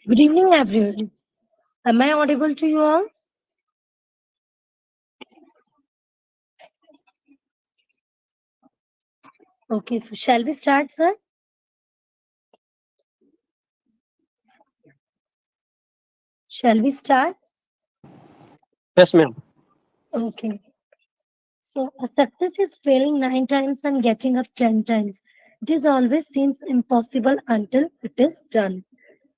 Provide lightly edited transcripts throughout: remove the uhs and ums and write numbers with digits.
Good evening, everyone. Am I audible to you all? Okay, so shall we start, sir? Shall we start? Yes, ma'am. Okay. So, a success is failing 9 times and getting up 10 times. It is always seems impossible until it is done.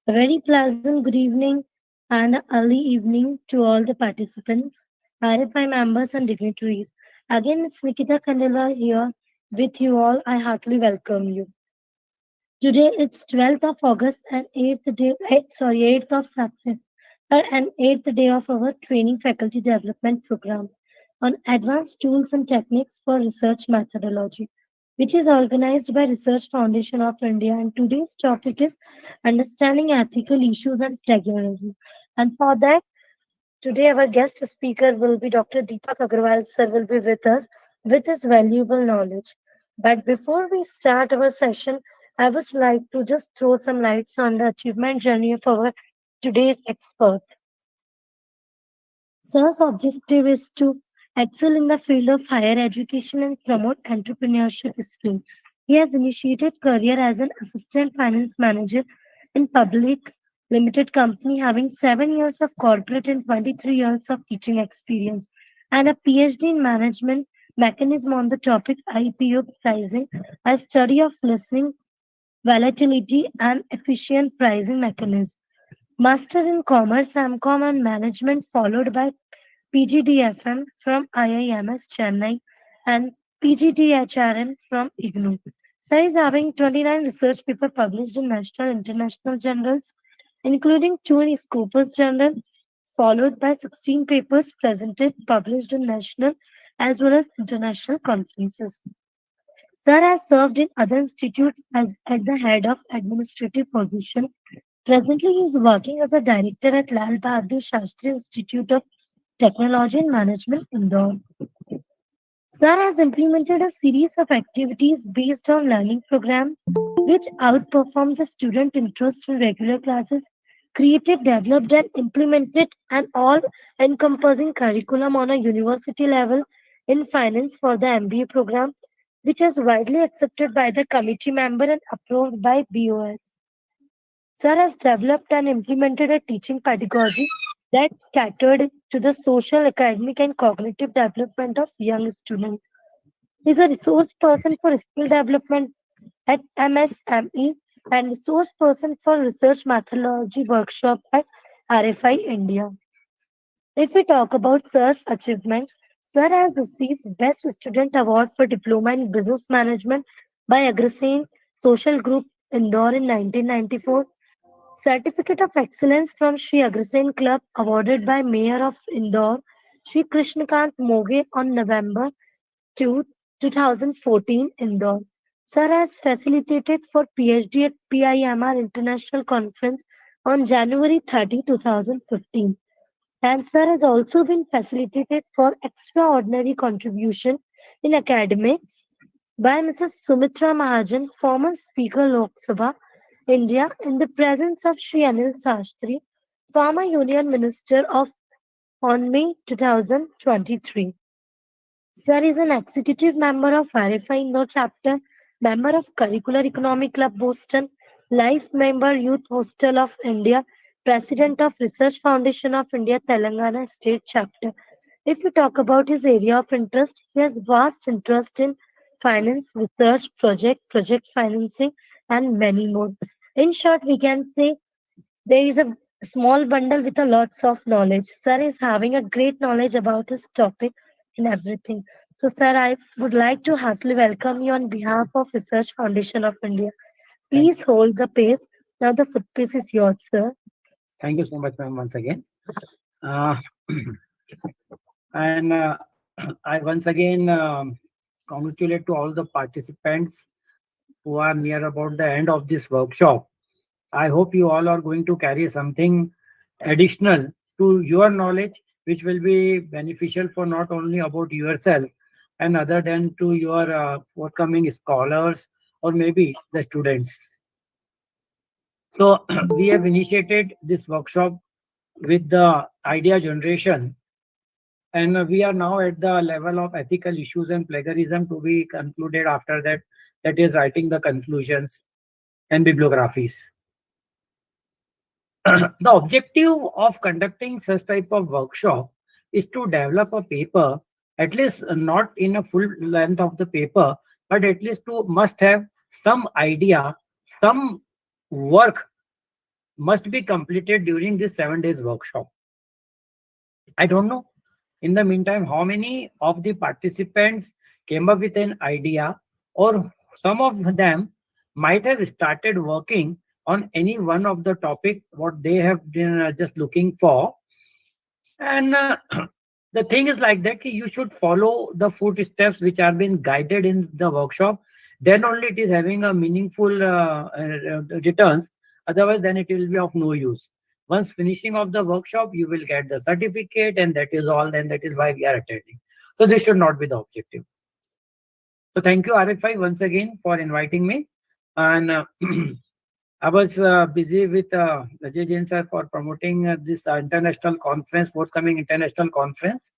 A very pleasant good evening and early evening to all the participants, RFI members and dignitaries. Again, it's Nikita Kandela here with you all. I heartily welcome you. Today it's 12th of August and 8th of September and 8th day of our training faculty development program on advanced tools and techniques for research methodology, which is organized by Research Foundation of India. And today's topic is understanding ethical issues and plagiarism. And for that, today, our guest speaker will be Dr. Deepak Agarwal, sir, will be with us with his valuable knowledge. But before we start our session, I would like to just throw some lights on the achievement journey of our today's expert. Sir's objective is to excel in the field of higher education and promote entrepreneurship skills. He has initiated career as an assistant finance manager in public limited company, having 7 years of corporate and 23 years of teaching experience, and a PhD in management mechanism on the topic IPO pricing, a study of listening, volatility, and efficient pricing mechanism. Master in Commerce, MCOM, and Management, followed by PGDFM from IIMS Chennai and PGDHRM from IGNOU. Sai having 29 research papers published in national and international journals, including 2 in Scopus Journal, followed by 16 papers presented published in national as well as international conferences. Sir has served in other institutes as at the head of administrative position. Presently, he is working as a director at Lal Bahadur Shastri Institute of Technology and Management, Indore. Sir has implemented a series of activities based on learning programs which outperform the student interest in regular classes, created, developed, and implemented an all encompassing curriculum on a university level in finance for the MBA program, which is widely accepted by the committee member and approved by BOS. Sir has developed and implemented a teaching pedagogy that catered to the social, academic, and cognitive development of young students. He is a resource person for skill development at MSME and resource person for research methodology workshop at RFI India. If we talk about Sir's achievements, Sir has received Best Student Award for Diploma in Business Management by Agrasene Social Group Indore in 1994. Certificate of Excellence from Sri Agrasen Club awarded by Mayor of Indore, Sri Krishnakant Moge on November 2, 2014, Indore. Sir has facilitated for PhD at PIMR International Conference on January 30, 2015. And Sir has also been facilitated for extraordinary contribution in academics by Mrs. Sumitra Mahajan, former Speaker Lok Sabha, India, in the presence of Sri Anil Sastry, former Union Minister of on May 2023. Sir is an executive member of RFI Indo chapter, member of Curricular Economic Club Boston, life member Youth Hostel of India, president of Research Foundation of India, Telangana State chapter. If you talk about his area of interest, he has vast interest in finance, research, project financing, and many more. In short, we can say there is a small bundle with a lots of knowledge. Sir is having a great knowledge about his topic and everything. So, sir, I would like to heartily welcome you on behalf of Research Foundation of India. Thank Please hold the pace. Now the footpiece is yours, sir. thank you so much, ma'am, once again. Uh, and I once again congratulate to all the participants who are near about the end of this workshop. I hope you all are going to carry something additional to your knowledge, which will be beneficial for not only about yourself and other than to your forthcoming scholars or maybe the students. So we have initiated this workshop with the idea generation, and we are now at the level of ethical issues and plagiarism to be concluded after that, that is writing the conclusions and bibliographies. The objective of conducting such type of workshop is to develop a paper, at least not in a full length of the paper, but at least to must have some idea, some work must be completed during this 7 days workshop. I don't know in the meantime how many of the participants came up with an idea, or some of them might have started working on any one of the topic what they have been just looking for. And the thing is like that, you should follow the footsteps which are being guided in the workshop, then only it is having a meaningful returns. Otherwise then it will be of no use. Once finishing of the workshop you will get the certificate, and that is all, and that is why we are attending. So this should not be the objective. So thank you, RFI, once again for inviting me. And I was busy with Ajay Jain sir for promoting this international conference, forthcoming international conference.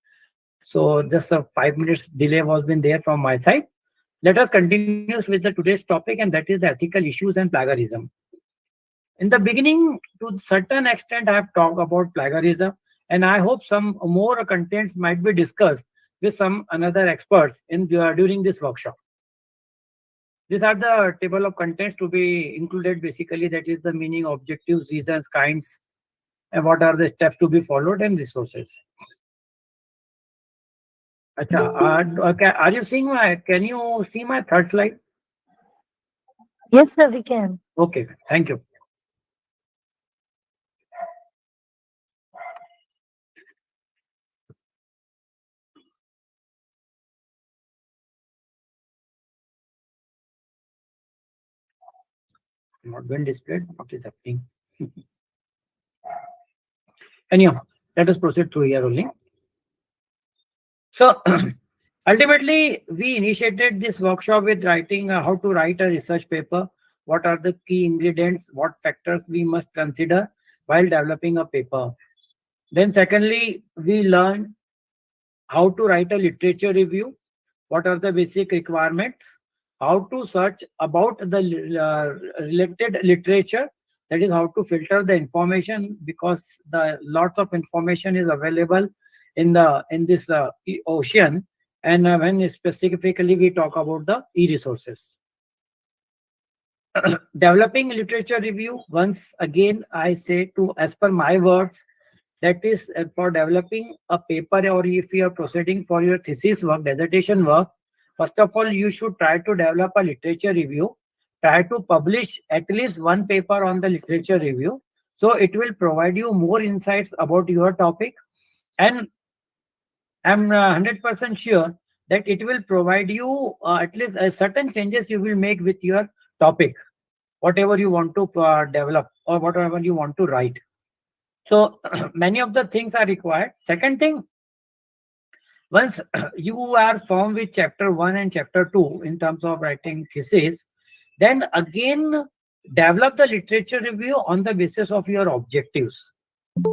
So just a 5 minutes delay was been there from my side. Let us continue with the today's topic, and that is the ethical issues and plagiarism. In the beginning, to certain extent, I have talked about plagiarism, and I hope some more contents might be discussed with some another experts in during this workshop. These are the table of contents to be included. Basically, that is the meaning, objectives, reasons, kinds, and what are the steps to be followed and resources. Acha, okay, are you seeing my? Can you see my third slide? Yes, sir, we can. Okay, thank you. Not been displayed. What is happening? Anyhow, let us proceed through here only. So ultimately, we initiated this workshop with writing how to write a research paper. What are the key ingredients? What factors we must consider while developing a paper? Then, secondly, we learned how to write a literature review. What are the basic requirements? How to search about the related literature. That is how to filter the information, because the lots of information is available in this ocean. And when specifically we talk about the e-resources. Developing literature review, once again I say, to as per my words, that is for developing a paper, or if you are proceeding for your thesis work, dissertation work, first of all you should try to develop a literature review. Try to publish at least one paper on the literature review, so it will provide you more insights about your topic. And I'm 100% sure that it will provide you at least certain changes you will make with your topic, whatever you want to develop or whatever you want to write. So many of the things are required. Second thing, once you are formed with chapter 1 and chapter 2 in terms of writing thesis, then again develop the literature review on the basis of your objectives.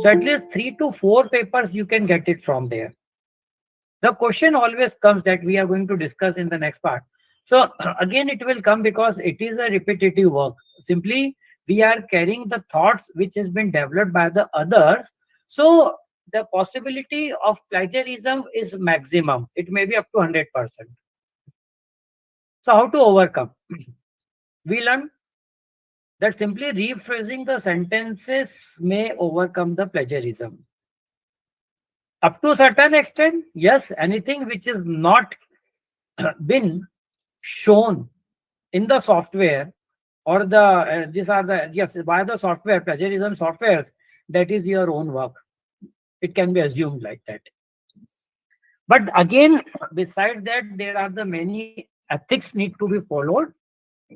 So at least 3 to 4 papers you can get it from there. The question always comes that we are going to discuss in the next part. So again it will come because it is a repetitive work. Simply we are carrying the thoughts which has been developed by the others. So the possibility of plagiarism is maximum. It may be up to 100%. So how to overcome? We learn that simply rephrasing the sentences may overcome the plagiarism. Up to certain extent, yes, anything which is not been shown in the software, or the these are the, yes, by the software, plagiarism software, that is your own work. It can be assumed like that. But again, besides that, there are the many ethics need to be followed.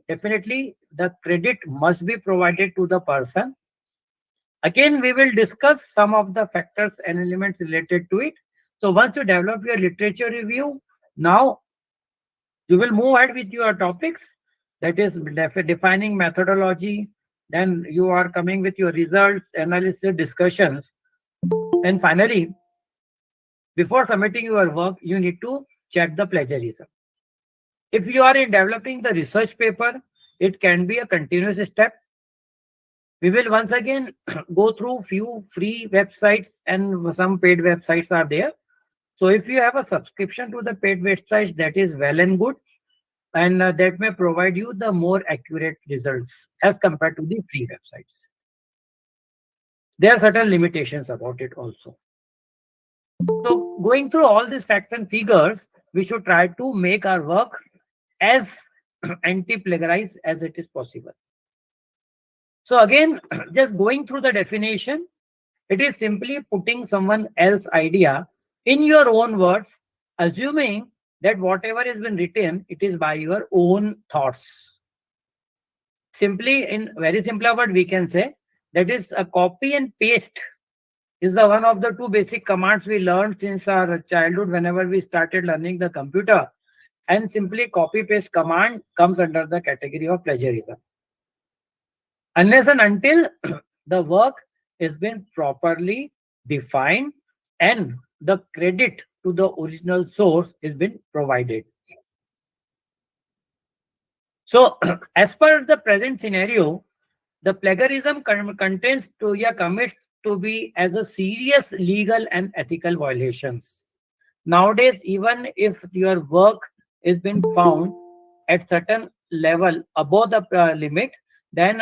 Definitely the credit must be provided to the person. Again, we will discuss some of the factors and elements related to it. So once you develop your literature review, now you will move ahead with your topics. That is defining methodology, Then you are coming with your results, analysis, discussions. And finally, before submitting your work, you need to check the plagiarism. If you are in developing the research paper, it can be a continuous step. We will once again go through few free websites and some paid websites are there. So if you have a subscription to the paid websites, that is well and good, and that may provide you the more accurate results as compared to the free websites. There are certain limitations about it also. So going through all these facts and figures, we should try to make our work as anti-plagiarized as it is possible. So again, just going through the definition, it is simply putting someone else's idea in your own words, assuming that whatever has been written, it is by your own thoughts. Simply, in very simpler word, we can say that is a copy and paste is the one of the two basic commands we learned since our childhood whenever we started learning the computer. And simply copy paste command comes under the category of plagiarism. Unless and until the work has been properly defined and the credit to the original source has been provided. So, as per the present scenario, the plagiarism contains to yeah, commits to be as a serious legal and ethical violations. Nowadays, even if your work is been found at certain level above the limit, then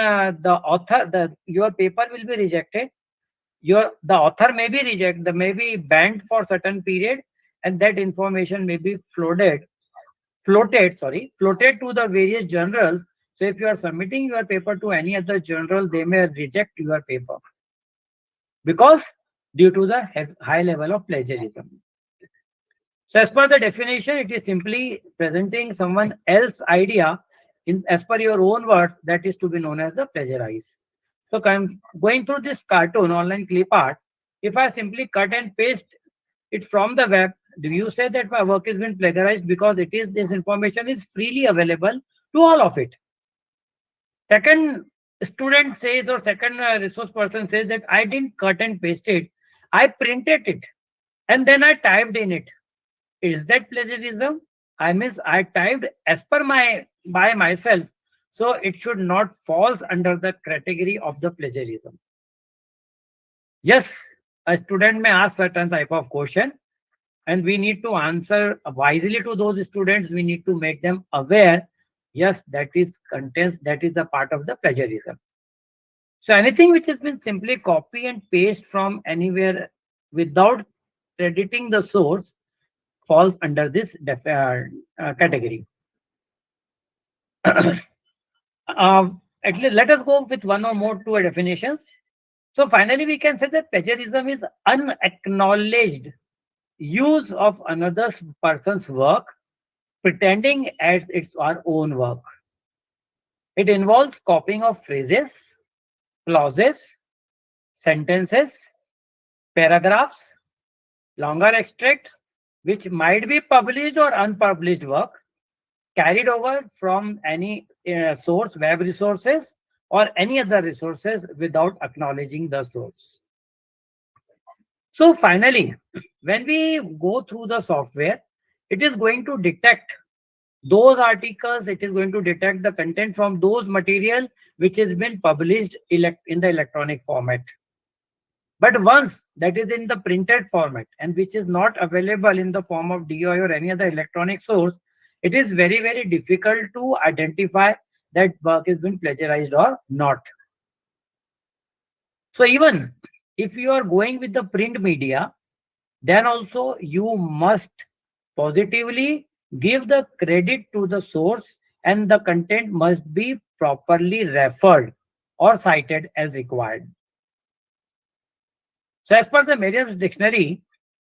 your paper will be rejected. The author may be rejected, may be banned for certain period, and that information may be floated to the various journals. So if you are submitting your paper to any other journal, they may reject your paper because due to the high level of plagiarism. So as per the definition, it is simply presenting someone else's idea in as per your own words, that is to be known as the plagiarize. So going through this cartoon online clip art, if I simply cut and paste it from the web, do you say that my work has been plagiarized because this information is freely available to all of it? Second student says or second resource person says that I didn't cut and paste it, I printed it and then I typed in it. Is that plagiarism? I mean, I typed as per by myself, so it should not falls under the category of the plagiarism. Yes, a student may ask certain type of question, and we need to answer wisely to those students. We need to make them aware. Yes, that is contains that is the part of the plagiarism. So anything which has been simply copy and paste from anywhere without crediting the source falls under this category. At least let us go with one or more two definitions. So finally, we can say that plagiarism is unacknowledged use of another person's work, pretending as it's our own work. It involves copying of phrases, clauses, sentences, paragraphs, longer extracts, which might be published or unpublished work, carried over from any source, web resources, or any other resources without acknowledging the source. So finally, when we go through the software, it is going to detect those articles, it is going to detect the content from those material which has been published in the electronic format. But once that is in the printed format and which is not available in the form of DOI or any other electronic source, it is very, very difficult to identify that work has been plagiarized or not. So even if you are going with the print media, then also you must positively give the credit to the source and the content must be properly referred or cited as required. So as per the Merriam's dictionary,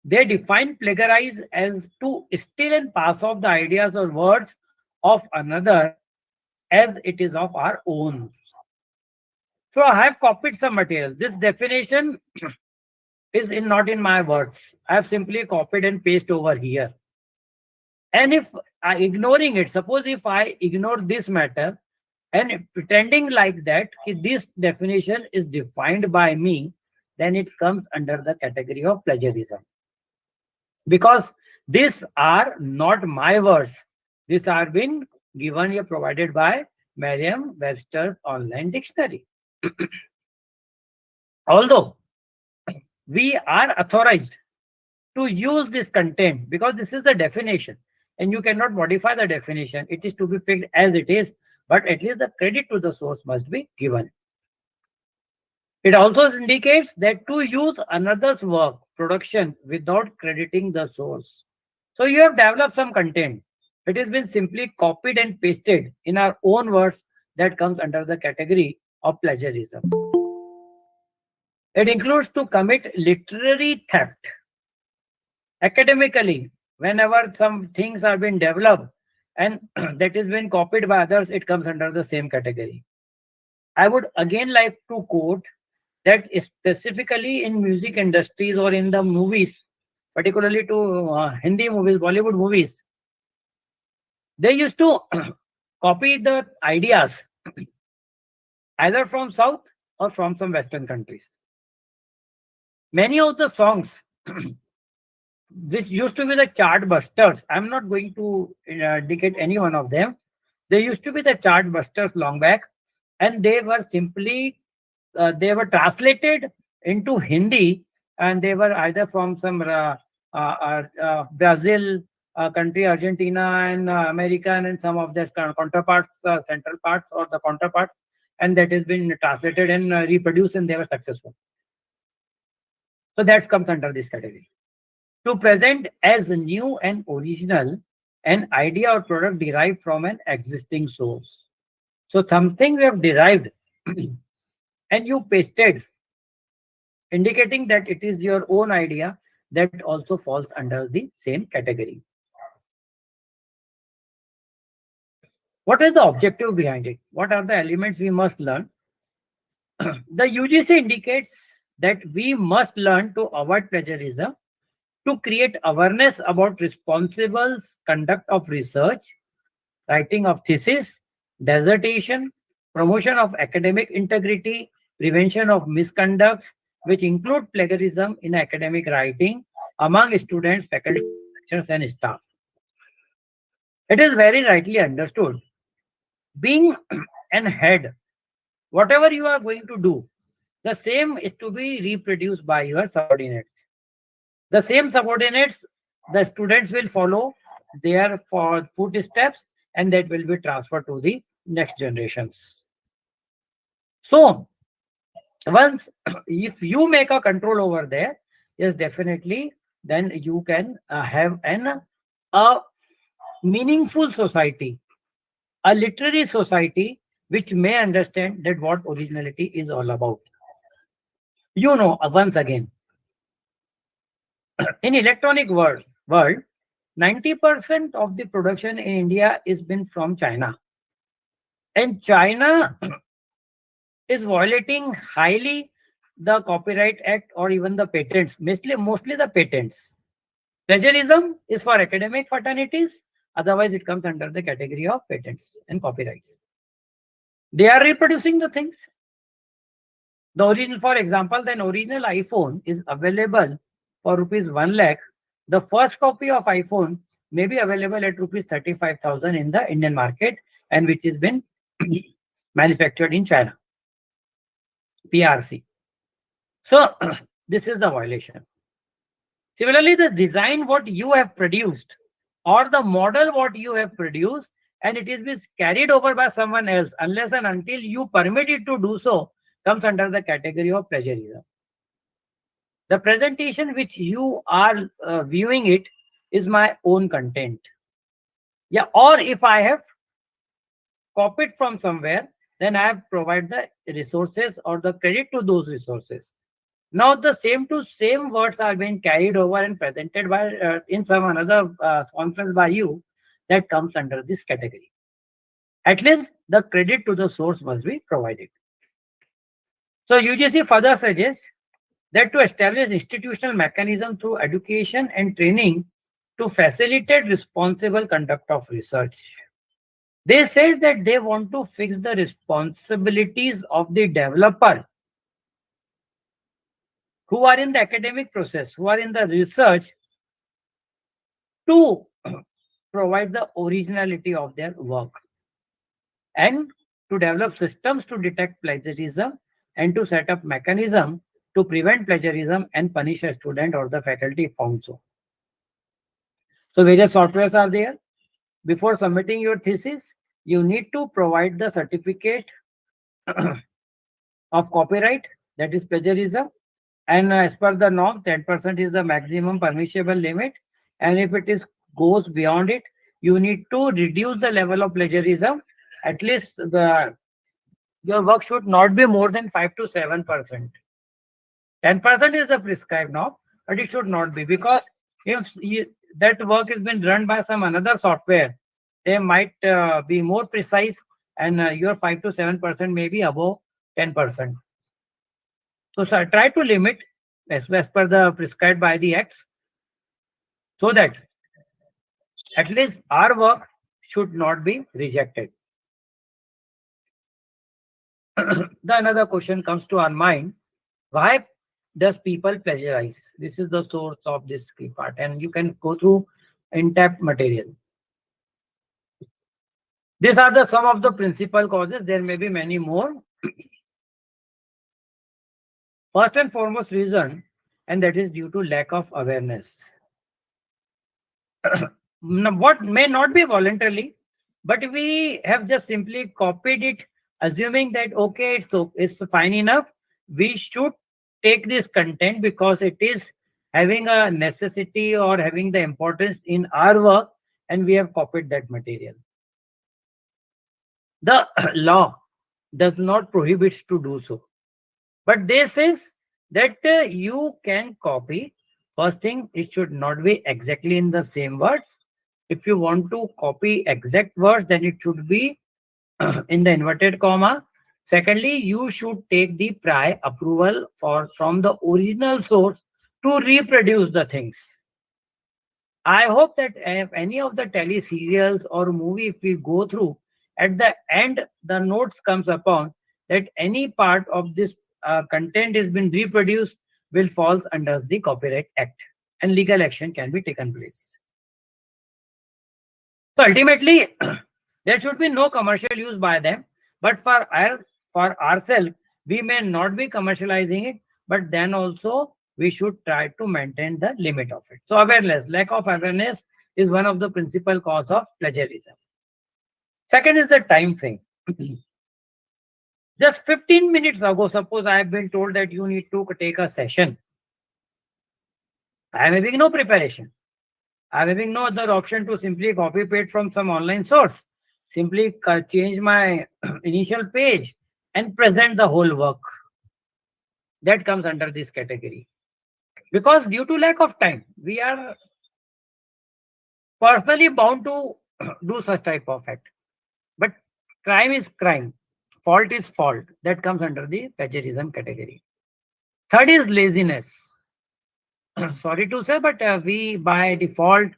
they define plagiarize as to steal and pass off the ideas or words of another as it is of our own. So I have copied some material. This definition is not in my words. I have simply copied and pasted over here. And if I ignoring it, suppose if I ignore this matter, and pretending like that this definition is defined by me, then it comes under the category of plagiarism. Because these are not my words. These are been given or provided by Merriam-Webster's online dictionary. Although we are authorized to use this content because this is the definition and you cannot modify the definition. It is to be picked as it is, but at least the credit to the source must be given. It also indicates that to use another's work production without crediting the source. So you have developed some content. It has been simply copied and pasted in our own words, that comes under the category of plagiarism. It includes to commit literary theft. Academically, whenever some things are being developed and that is been copied by others, it comes under the same category. I would again like to quote that specifically in music industries or in the movies, particularly to Hindi movies, Bollywood movies, they used to copy the ideas either from South or from some Western countries. Many of the songs which used to be the chart busters, I'm not going to indicate any one of them. They used to be the chart busters long back, and they were simply they were translated into Hindi, and they were either from some Brazil country, Argentina, and American, and some of their counterparts, central parts or the counterparts, and that has been translated and reproduced, and they were successful. So that comes under this category. To present as new and original an idea or product derived from an existing source. So something you have derived and you pasted, indicating that it is your own idea, that also falls under the same category. What is the objective behind it? What are the elements we must learn? The UGC indicates that we must learn to avoid plagiarism, to create awareness about responsible conduct of research, writing of thesis, dissertation, promotion of academic integrity, prevention of misconducts, which include plagiarism in academic writing among students, faculty, lecturers, and staff. It is very rightly understood. Being an head, whatever you are going to do, the same is to be reproduced by your subordinates. The same subordinates, the students will follow their footsteps, and that will be transferred to the next generations. So once if you make a control over there, yes, definitely, then you can have a meaningful society, a literary society, which may understand that what originality is all about. Once again, in electronic world, 90% of the production in India is been from China. And China is violating highly the Copyright Act or even the patents, mostly the patents. Plagiarism is for academic fraternities, otherwise it comes under the category of patents and copyrights. They are reproducing the things. The original, for example, the original iPhone is available for rupees 1 lakh. The first copy of iPhone may be available at rupees 35,000 in the Indian market, and which has been manufactured in China. PRC. So this is the violation. Similarly, the design what you have produced or the model what you have produced and it is been carried over by someone else, unless and until you permit it to do so, comes under the category of plagiarism. The presentation which you are viewing it is my own content. Yeah, or if I have copied from somewhere, then I have provided the resources or the credit to those resources. Now the same words are being carried over and presented by in some another conference by you, that comes under this category. At least the credit to the source must be provided. So UGC further suggests that to establish institutional mechanism through education and training to facilitate responsible conduct of research. They said that they want to fix the responsibilities of the developer who are in the academic process, who are in the research, to provide the originality of their work, and to develop systems to detect plagiarism, and to set up mechanism to prevent plagiarism and punish a student or the faculty if found so. So various softwares are there. Before submitting your thesis, you need to provide the certificate of copyright, that is plagiarism, and as per the norm, 10% is the maximum permissible limit, and if it is goes beyond it, you need to reduce the level of plagiarism. At least the your work should not be more than 5 to 7%. 10% is the prescribed norm, but it should not be, because if that work has been run by some another software, they might be more precise, and your 5 to 7% may be above 10%. So, sir, try to limit as per the prescribed by the acts, so that at least our work should not be rejected. The another question comes to our mind: why does people plagiarize? This is the source of this key part, and you can go through in-depth material. These are the some of the principal causes. There may be many more. First and foremost reason, and that is due to lack of awareness. What may not be voluntarily, but we have just simply copied it, assuming that okay, it's fine enough. We should take this content because it is having a necessity or having the importance in our work, and we have copied that material. The law does not prohibit to do so, but this says that you can copy. First thing, it should not be exactly in the same words. If you want to copy exact words, then it should be in the inverted comma. Secondly, you should take the prior approval from the original source to reproduce the things. I hope that if any of the tele serials or movie, if we go through, at the end, the notes comes upon that any part of this content has been reproduced will falls under the Copyright Act, and legal action can be taken place. So ultimately, there should be no commercial use by them, but for ourselves, we may not be commercializing it, but then also we should try to maintain the limit of it. So awareness, lack of awareness is one of the principal cause of plagiarism. Second is the time frame. Just 15 minutes ago, suppose I have been told that you need to take a session. I am having no preparation. I am having no other option to simply copy paste from some online source. Simply change my initial page and present the whole work. That comes under this category. Because due to lack of time, we are personally bound to do such type of act. But crime is crime. Fault is fault. That comes under the plagiarism category. Third is laziness. Sorry to say, but we by default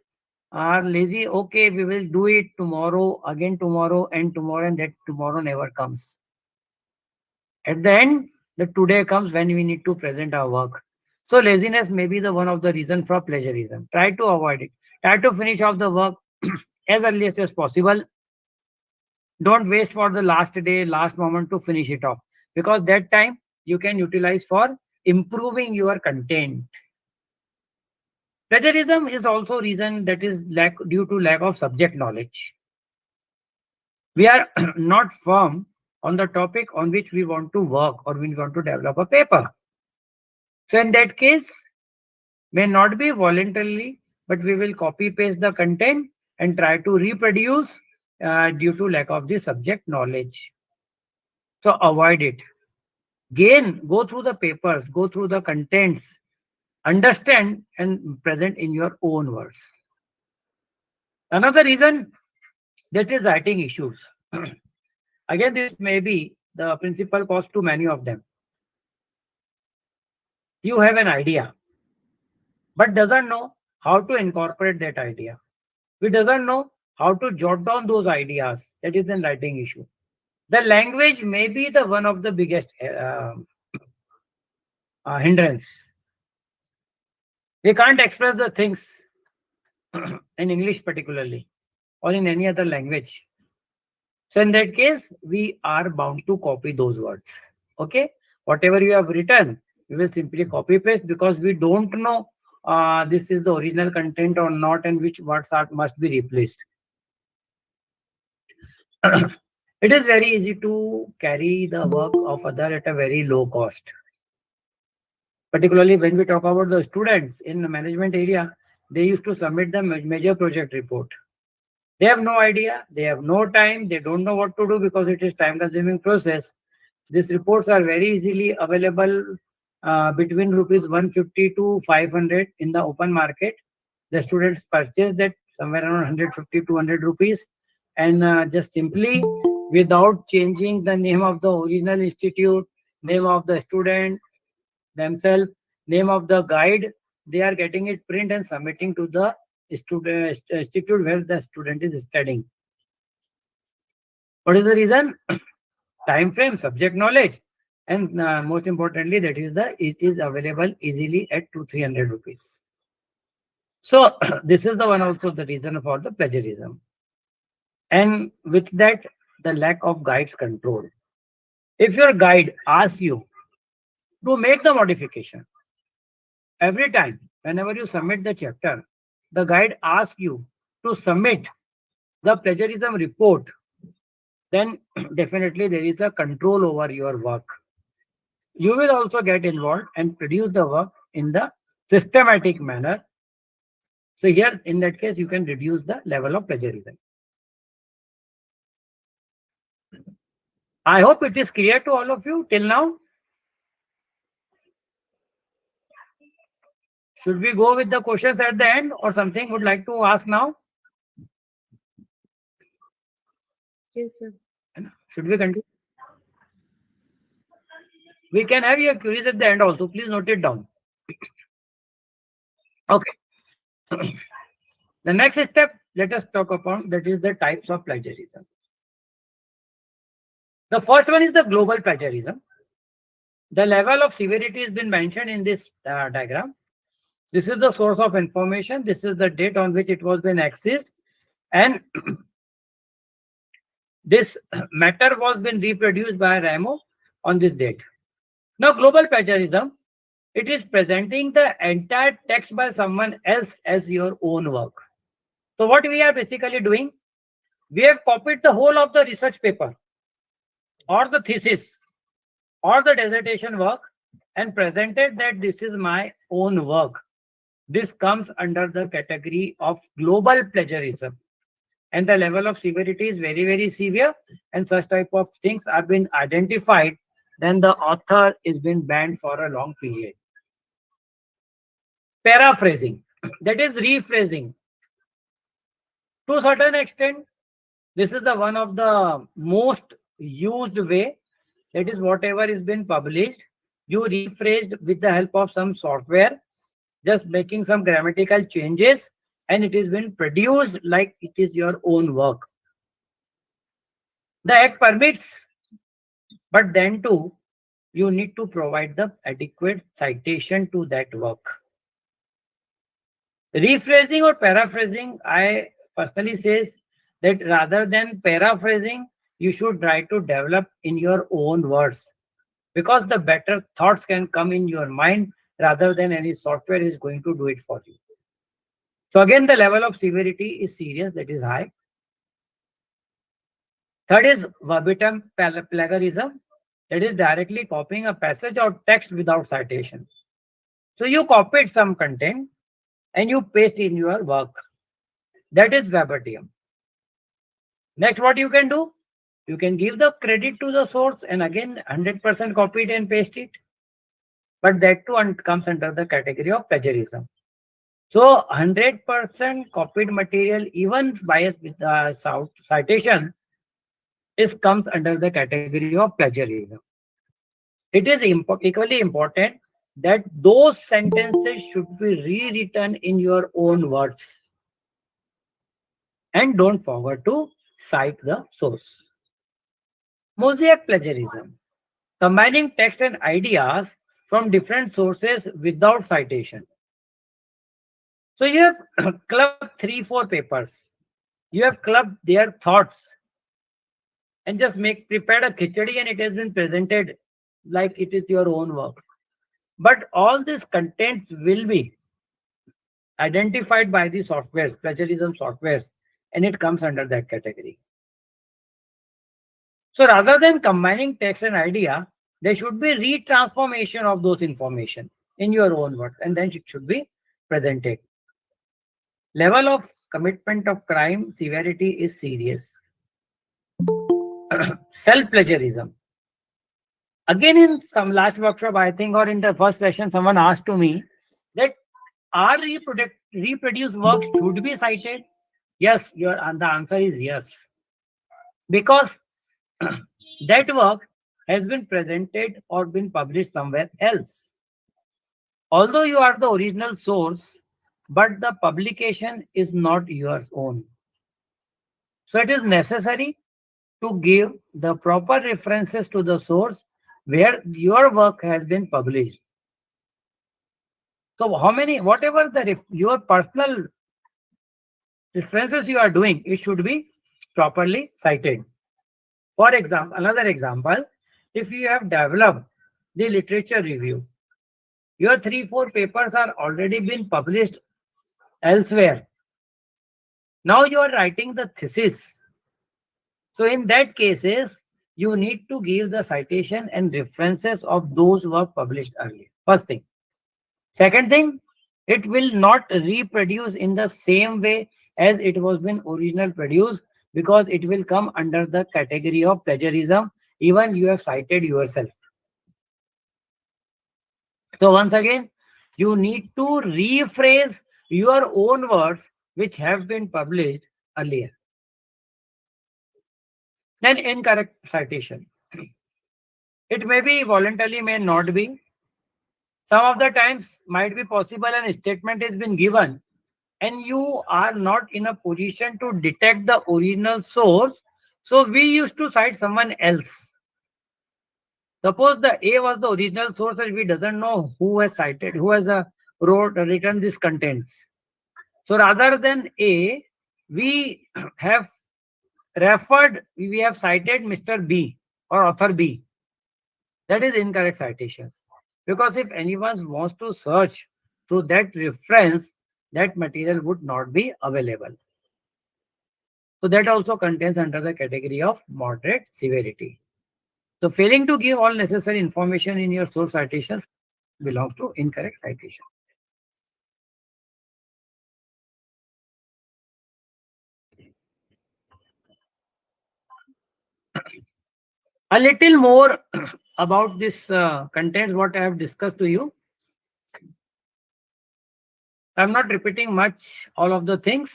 are lazy. Okay, we will do it tomorrow, again tomorrow, and that tomorrow never comes. At the end, the today comes when we need to present our work. So laziness may be the one of the reason for plagiarism. Try to avoid it. Try to finish off the work as earliest as possible. Don't waste for the last day, last moment to finish it off, because that time you can utilize for improving your content. Plagiarism is also reason that is due to lack of subject knowledge. We are not firm on the topic on which we want to work or we want to develop a paper. So in that case, may not be voluntarily, but we will copy paste the content and try to reproduce due to lack of the subject knowledge. So avoid it. Go through the papers, go through the contents, understand and present in your own words. Another reason, that is writing issues. Again, this may be the principal cause to many of them. You have an idea, but doesn't know how to incorporate that idea. We doesn't know how to jot down those ideas. That is an writing issue. The language may be the one of the biggest hindrance. We can't express the things in English particularly or in any other language. So in that case, we are bound to copy those words. Okay, whatever you have written, we will simply copy paste because we don't know this is the original content or not, and which words are must be replaced. It is very easy to carry the work of other at a very low cost. Particularly when we talk about the students in the management area, they used to submit the major project report. They have no idea, they have no time, they don't know what to do because it is time consuming process. These reports are very easily available between rupees 150 to 500 in the open market. The students purchase that somewhere around 150 to 100 rupees, and just simply without changing the name of the original institute, name of the student themselves, name of the guide, they are getting it print and submitting to the student institute where the student is studying. What is the reason? Time frame, subject knowledge, and most importantly, that is it is available easily at 200-300 rupees. So this is the one also the reason for the plagiarism, and with that, the lack of guides control. If your guide asks you to make the modification every time, whenever you submit the chapter, the guide asks you to submit the plagiarism report, then definitely there is a control over your work. You will also get involved and produce the work in the systematic manner. So here, in that case, you can reduce the level of plagiarism. I hope it is clear to all of you till now. Should we go with the questions at the end or something would like to ask now? Yes, sir. Should we continue? We can have your queries at the end also. Please note it down. Okay. The next step, let us talk upon that is the types of plagiarism. The first one is the global plagiarism. The level of severity has been mentioned in this diagram. This is the source of information. This is the date on which it was been accessed, and this matter was been reproduced by Ramo on this date. Now, global plagiarism, it is presenting the entire text by someone else as your own work. So what we are basically doing, we have copied the whole of the research paper or the thesis or the dissertation work and presented that this is my own work. This comes under the category of global plagiarism, and the level of severity is very, very severe, and such type of things have been identified, then the author is been banned for a long period. Paraphrasing, that is rephrasing. To a certain extent, this is the one of the most used way. That is whatever is been published, you rephrased with the help of some software, just making some grammatical changes, and it is been produced like it is your own work. The act permits, but then too, you need to provide the adequate citation to that work. Rephrasing or paraphrasing, I personally says that rather than paraphrasing, you should try to develop in your own words, because the better thoughts can come in your mind rather than any software is going to do it for you. So again, the level of severity is serious, that is high. Third is verbatim plagiarism, that is directly copying a passage or text without citation. So you copied some content and you paste in your work. That is verbatim. Next, what you can do? You can give the credit to the source and again 100% copy it and paste it. But that too comes under the category of plagiarism. So 100% copied material, even biased with citation, comes under the category of plagiarism. It is equally important that those sentences should be rewritten in your own words. And don't forget to cite the source. Mosaic plagiarism, combining text and ideas from different sources without citation. So you have clubbed 3, 4 papers. You have clubbed their thoughts and just make prepared a khichdi and it has been presented like it is your own work. But all these contents will be identified by the softwares, plagiarism softwares, and it comes under that category. So rather than combining text and idea, there should be retransformation of those information in your own words, and then it should be presented. Level of commitment of crime severity is serious. Self plagiarism. Again, in some last workshop, I think, or in the first session, someone asked to me that are reproduced works should be cited? Yes, the answer is yes. Because that work has been presented or been published somewhere else. Although you are the original source, but the publication is not your own. So it is necessary to give the proper references to the source where your work has been published. So whatever your personal references you are doing, it should be properly cited. For example, another example, if you have developed the literature review, your 3, 4 papers are already been published elsewhere. Now you are writing the thesis. So in that cases, you need to give the citation and references of those work published earlier. First thing. Second thing, it will not reproduce in the same way as it was been original produced because it will come under the category of plagiarism, even you have cited yourself. So once again, you need to rephrase your own words which have been published earlier. Then incorrect citation. It may be voluntarily, may not be. Some of the times might be possible and a statement has been given and you are not in a position to detect the original source. So we used to cite someone else. Suppose the A was the original source and we doesn't know who has cited, who has written these contents. So rather than A, we have we have cited Mr. B or author B. That is incorrect citation. Because if anyone wants to search through that reference, that material would not be available. So that also contains under the category of moderate severity. So failing to give all necessary information in your source citations belongs to incorrect citation. A little more about this contents what I have discussed to you. I'm not repeating much all of the things.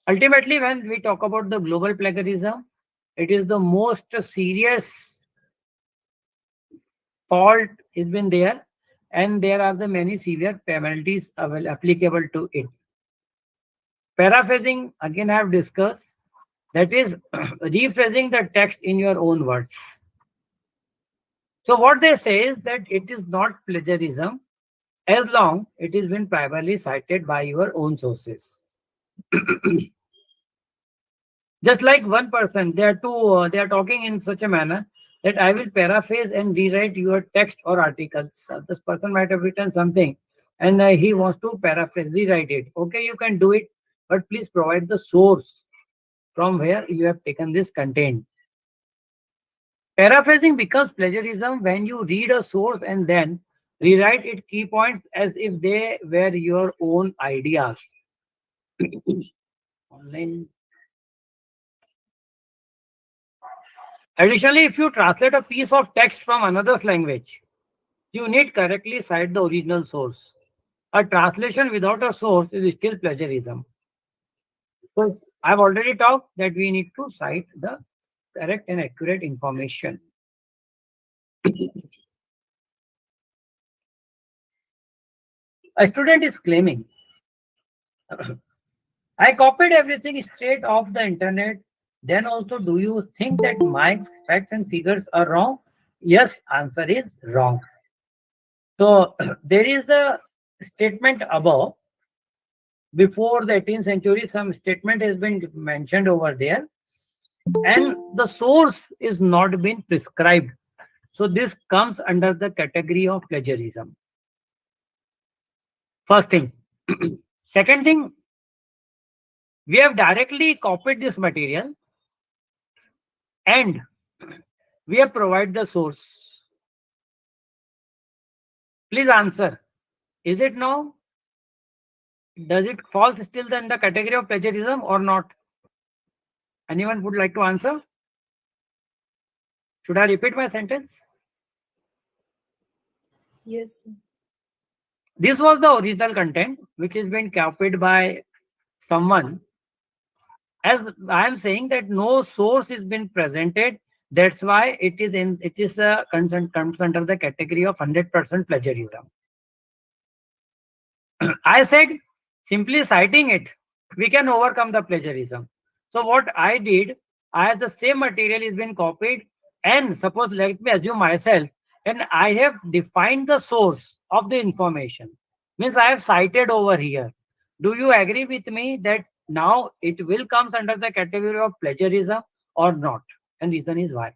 Ultimately, when we talk about the global plagiarism, it is the most serious fault has been there, and there are the many severe penalties applicable to it. Paraphrasing, again, I have discussed, that is rephrasing the text in your own words. So what they say is that it is not plagiarism as long it has been primarily cited by your own sources. Just like one person, they are talking in such a manner that I will paraphrase and rewrite your text or articles. This person might have written something and he wants to paraphrase, rewrite it. Okay, you can do it, but please provide the source from where you have taken this content. Paraphrasing becomes plagiarism when you read a source and then rewrite its key points as if they were your own ideas. Online. Additionally, if you translate a piece of text from another's language, you need correctly cite the original source. A translation without a source is still plagiarism. So I've already talked that we need to cite the correct and accurate information. A student is claiming I copied everything straight off the internet. Then also, do you think that my facts and figures are wrong? Yes, answer is wrong. So there is a statement above. Before the 18th century, some statement has been mentioned over there, and the source is not been prescribed. So this comes under the category of plagiarism. First thing. Second thing, we have directly copied this material and we have provided the source. Please answer. Is it now? Does it fall still in the category of plagiarism or not? Anyone would like to answer? Should I repeat my sentence? Yes, sir. This was the original content which has been copied by someone. As I am saying that no source is been presented, that's why it is comes under the category of 100% plagiarism. I said simply citing it, we can overcome the plagiarism. So what I did, I have the same material is been copied, and suppose let me assume myself, and I have defined the source of the information. Means I have cited over here. Do you agree with me that now it will comes under the category of plagiarism or not? And reason is why.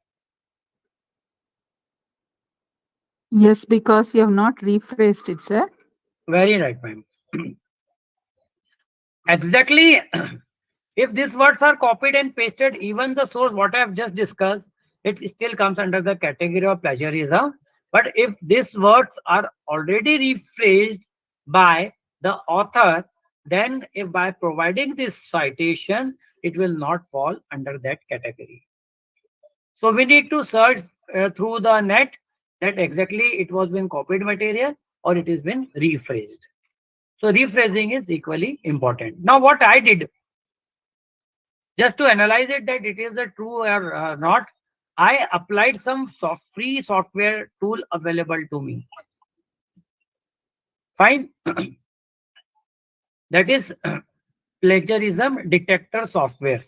Yes, because you have not rephrased it, sir. Very right, ma'am. Exactly. If these words are copied and pasted, even the source, what I have just discussed, it still comes under the category of plagiarism. But if these words are already rephrased by the author, then if by providing this citation, it will not fall under that category. So we need to search through the net that exactly it was being copied material or it is been rephrased. So rephrasing is equally important. Now what I did, just to analyze it that it is a true or not, I applied some free software tool available to me. Fine. That is plagiarism detector software.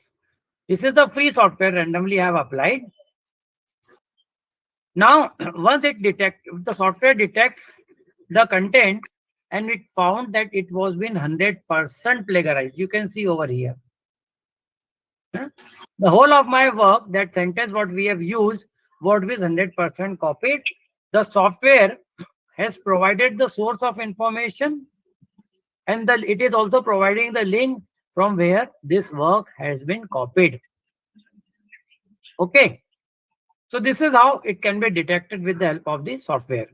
This is the free software randomly I have applied. Now, once the software detects the content and it found that it was been 100% plagiarized. You can see over here. The whole of my work, that sentence what we have used, what was 100% copied. The software has provided the source of information, and it is also providing the link from where this work has been copied. Okay. So this is how it can be detected with the help of the software.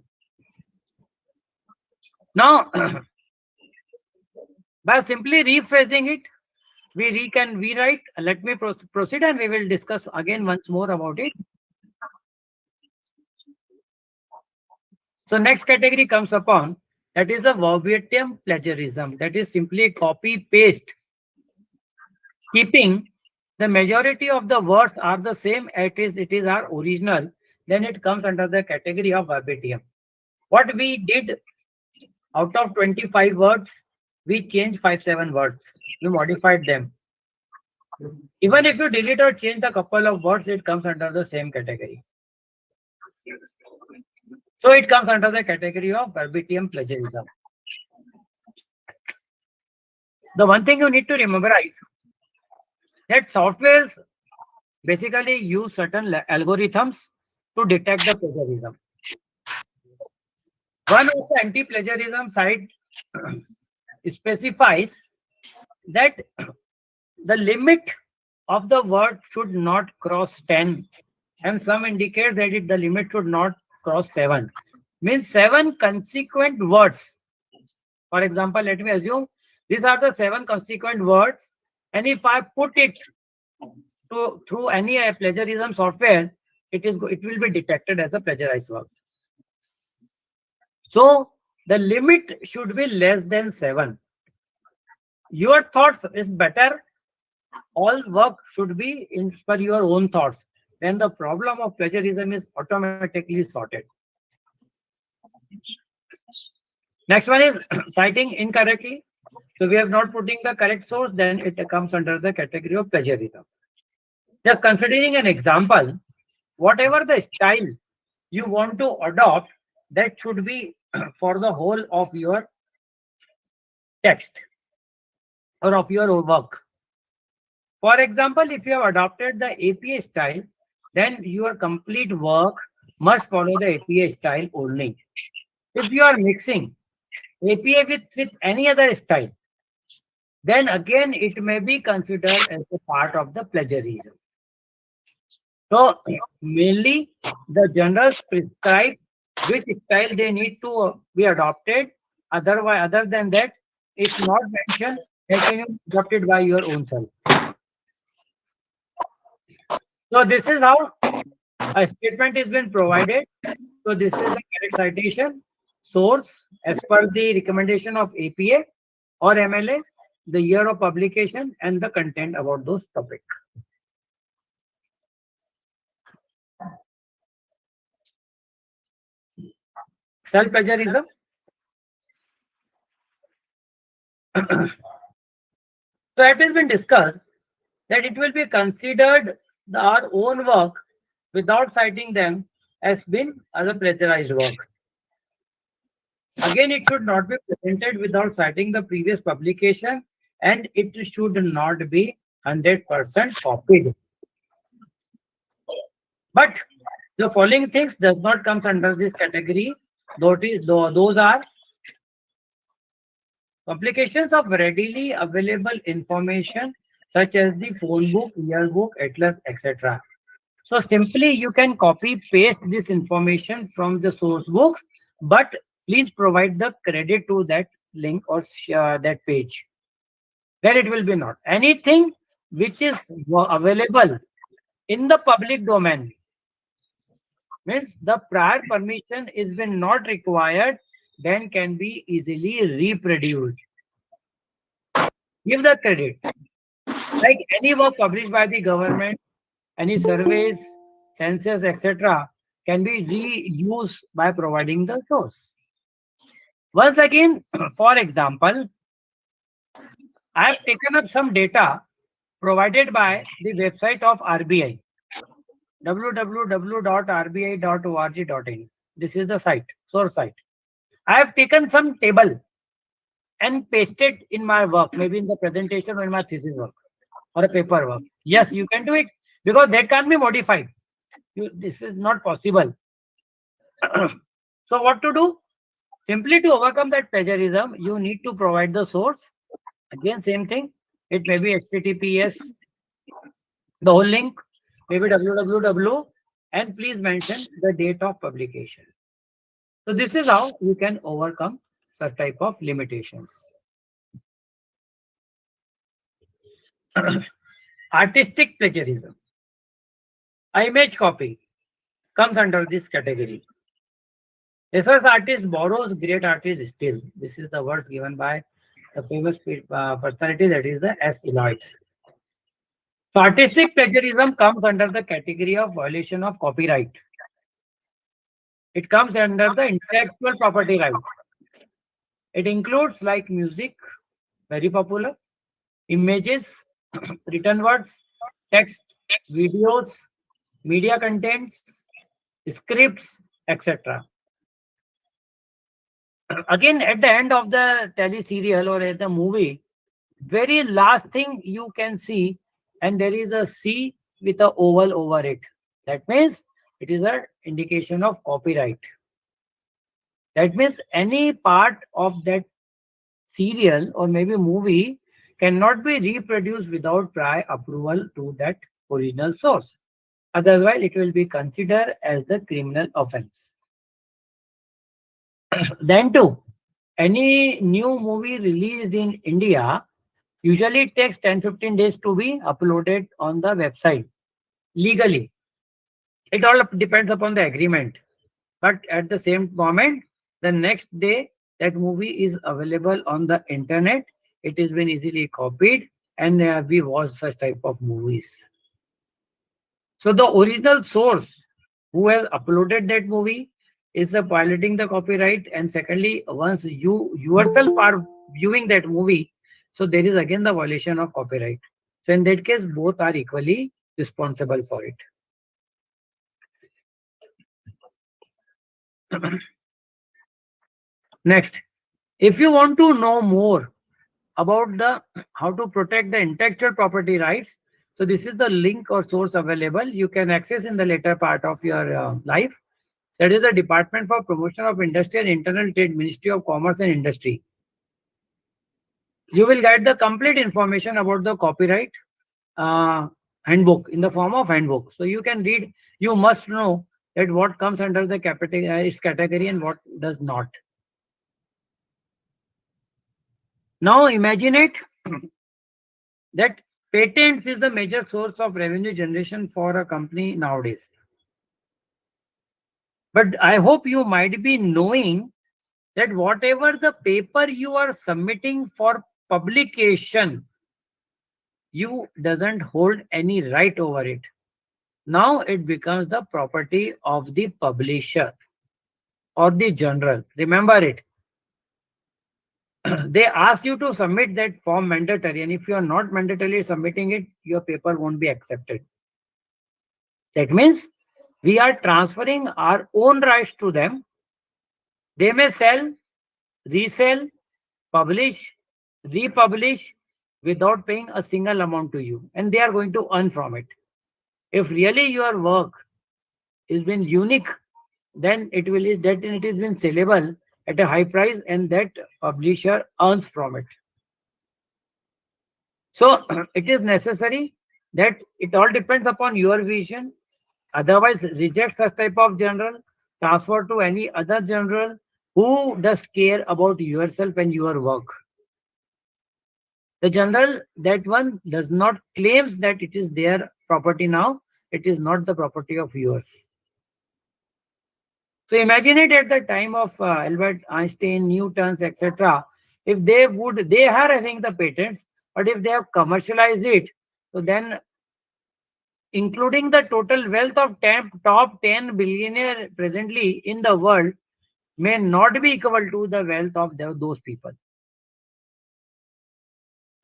Now, by simply rephrasing it, we can rewrite. Let me proceed and we will discuss again once more about it. So next category comes upon, that is a verbatim plagiarism. That is simply copy paste, keeping the majority of the words are the same as it is our original. Then it comes under the category of verbatim. What we did, out of 25 words, we changed 5-7 words. We modified them. Even if you delete or change a couple of words, it comes under the same category. So it comes under the category of verbatim plagiarism. The one thing you need to memorize, that softwares basically use certain algorithms to detect the plagiarism. One of the anti-plagiarism site specifies that the limit of the word should not cross 10, and some indicate that the limit should not cross 7. Means 7 consequent words. For example, let me assume these are the 7 consequent words, and if I put it through any plagiarism software, it will be detected as a plagiarized work. So the limit should be less than 7. Your thoughts is better. All work should be in per your own thoughts. Then the problem of plagiarism is automatically sorted. Next one is citing incorrectly. So we are not putting the correct source, then it comes under the category of plagiarism. Just considering an example, whatever the style you want to adopt, that should be for the whole of your text or of your work. For example, if you have adopted the APA style, then your complete work must follow the APA style only. If you are mixing APA with any other style, then again it may be considered as a part of the plagiarism. So mainly the journals prescribe which style they need to be adopted. Otherwise, other than that, if not mentioned, they can be adopted by your own self. So this is how a statement is been provided. So this is the correct citation, source as per the recommendation of APA or MLA, the year of publication, and the content about those topic. Self plagiarism. So it has been discussed that it will be considered our own work without citing them as been as a plagiarized work. Again, it should not be presented without citing the previous publication, and it should not be 100% copied. But the following things does not come under this category. Those are publications of readily available information such as the phone book, yearbook, atlas, etc. So simply you can copy paste this information from the source books, but please provide the credit to that link or that page. Then it will be not. Anything which is available in the public domain means the prior permission is been not required, then can be easily reproduced. Give the credit. Like any work published by the government, any surveys, census, etc., can be reused by providing the source. Once again, for example, I have taken up some data provided by the website of RBI, www.rbi.org.in. This is the site, source site. I have taken some table and pasted in my work, maybe in the presentation or in my thesis work or a paper work. Yes, you can do it because that can't be modified. This is not possible. So what to do? Simply to overcome that plagiarism, you need to provide the source. Again, same thing. It may be HTTPS, the whole link, maybe www, and please mention the date of publication. So this is how you can overcome such type of limitations. Artistic plagiarism. Image copy comes under this category. Research artist borrows, great artist steals. This is the words given by the famous personality, that is the S. Eliot. So artistic plagiarism comes under the category of violation of copyright. It comes under the intellectual property right. It includes like music, very popular, images, written words, text, videos, media contents, scripts, etc. Again, at the end of the tele serial or at the movie, very last thing you can see, and there is a C with a oval over it. That means it is an indication of copyright. That means any part of that serial or maybe movie cannot be reproduced without prior approval to that original source. Otherwise, it will be considered as the criminal offense. Then too, any new movie released in India usually it takes 10-15 days to be uploaded on the website legally. It all depends upon the agreement. But at the same moment, the next day that movie is available on the internet. It has been easily copied, and we watch such type of movies. So the original source who has uploaded that movie is violating the copyright. And secondly, once you yourself are viewing that movie, So there is again the violation of copyright. So in that case, both are equally responsible for it. Next, if you want to know more about the how to protect the intellectual property rights, so this is the link or source available. You can access in the later part of your life. That is the Department for Promotion of Industry and Internal Trade, Ministry of Commerce and Industry. You will get the complete information about the copyright handbook in the form of handbook. So you can read. You must know that what comes under the its category and what does not. Now imagine it that patents is the major source of revenue generation for a company nowadays. But I hope you might be knowing that whatever the paper you are submitting for publication, you doesn't hold any right over it. Now it becomes the property of the publisher or the journal. Remember it. They ask you to submit that form mandatory, and if you are not mandatorily submitting it, your paper won't be accepted. That means we are transferring our own rights to them. They may sell, resell, publish, republish without paying a single amount to you, and they are going to earn from it. If really your work has been unique, then it has been sellable at a high price, and that publisher earns from it. So it is necessary that it all depends upon your vision. Otherwise, reject such type of journal, transfer to any other journal who does care about yourself and your work. The journal, that one does not claims that it is their property now. It is not the property of yours. So imagine it at the time of Albert Einstein, Newton's, etc. If they are having the patents, but if they have commercialized it, so then including the total wealth of top 10 billionaire presently in the world may not be equal to the wealth of those people.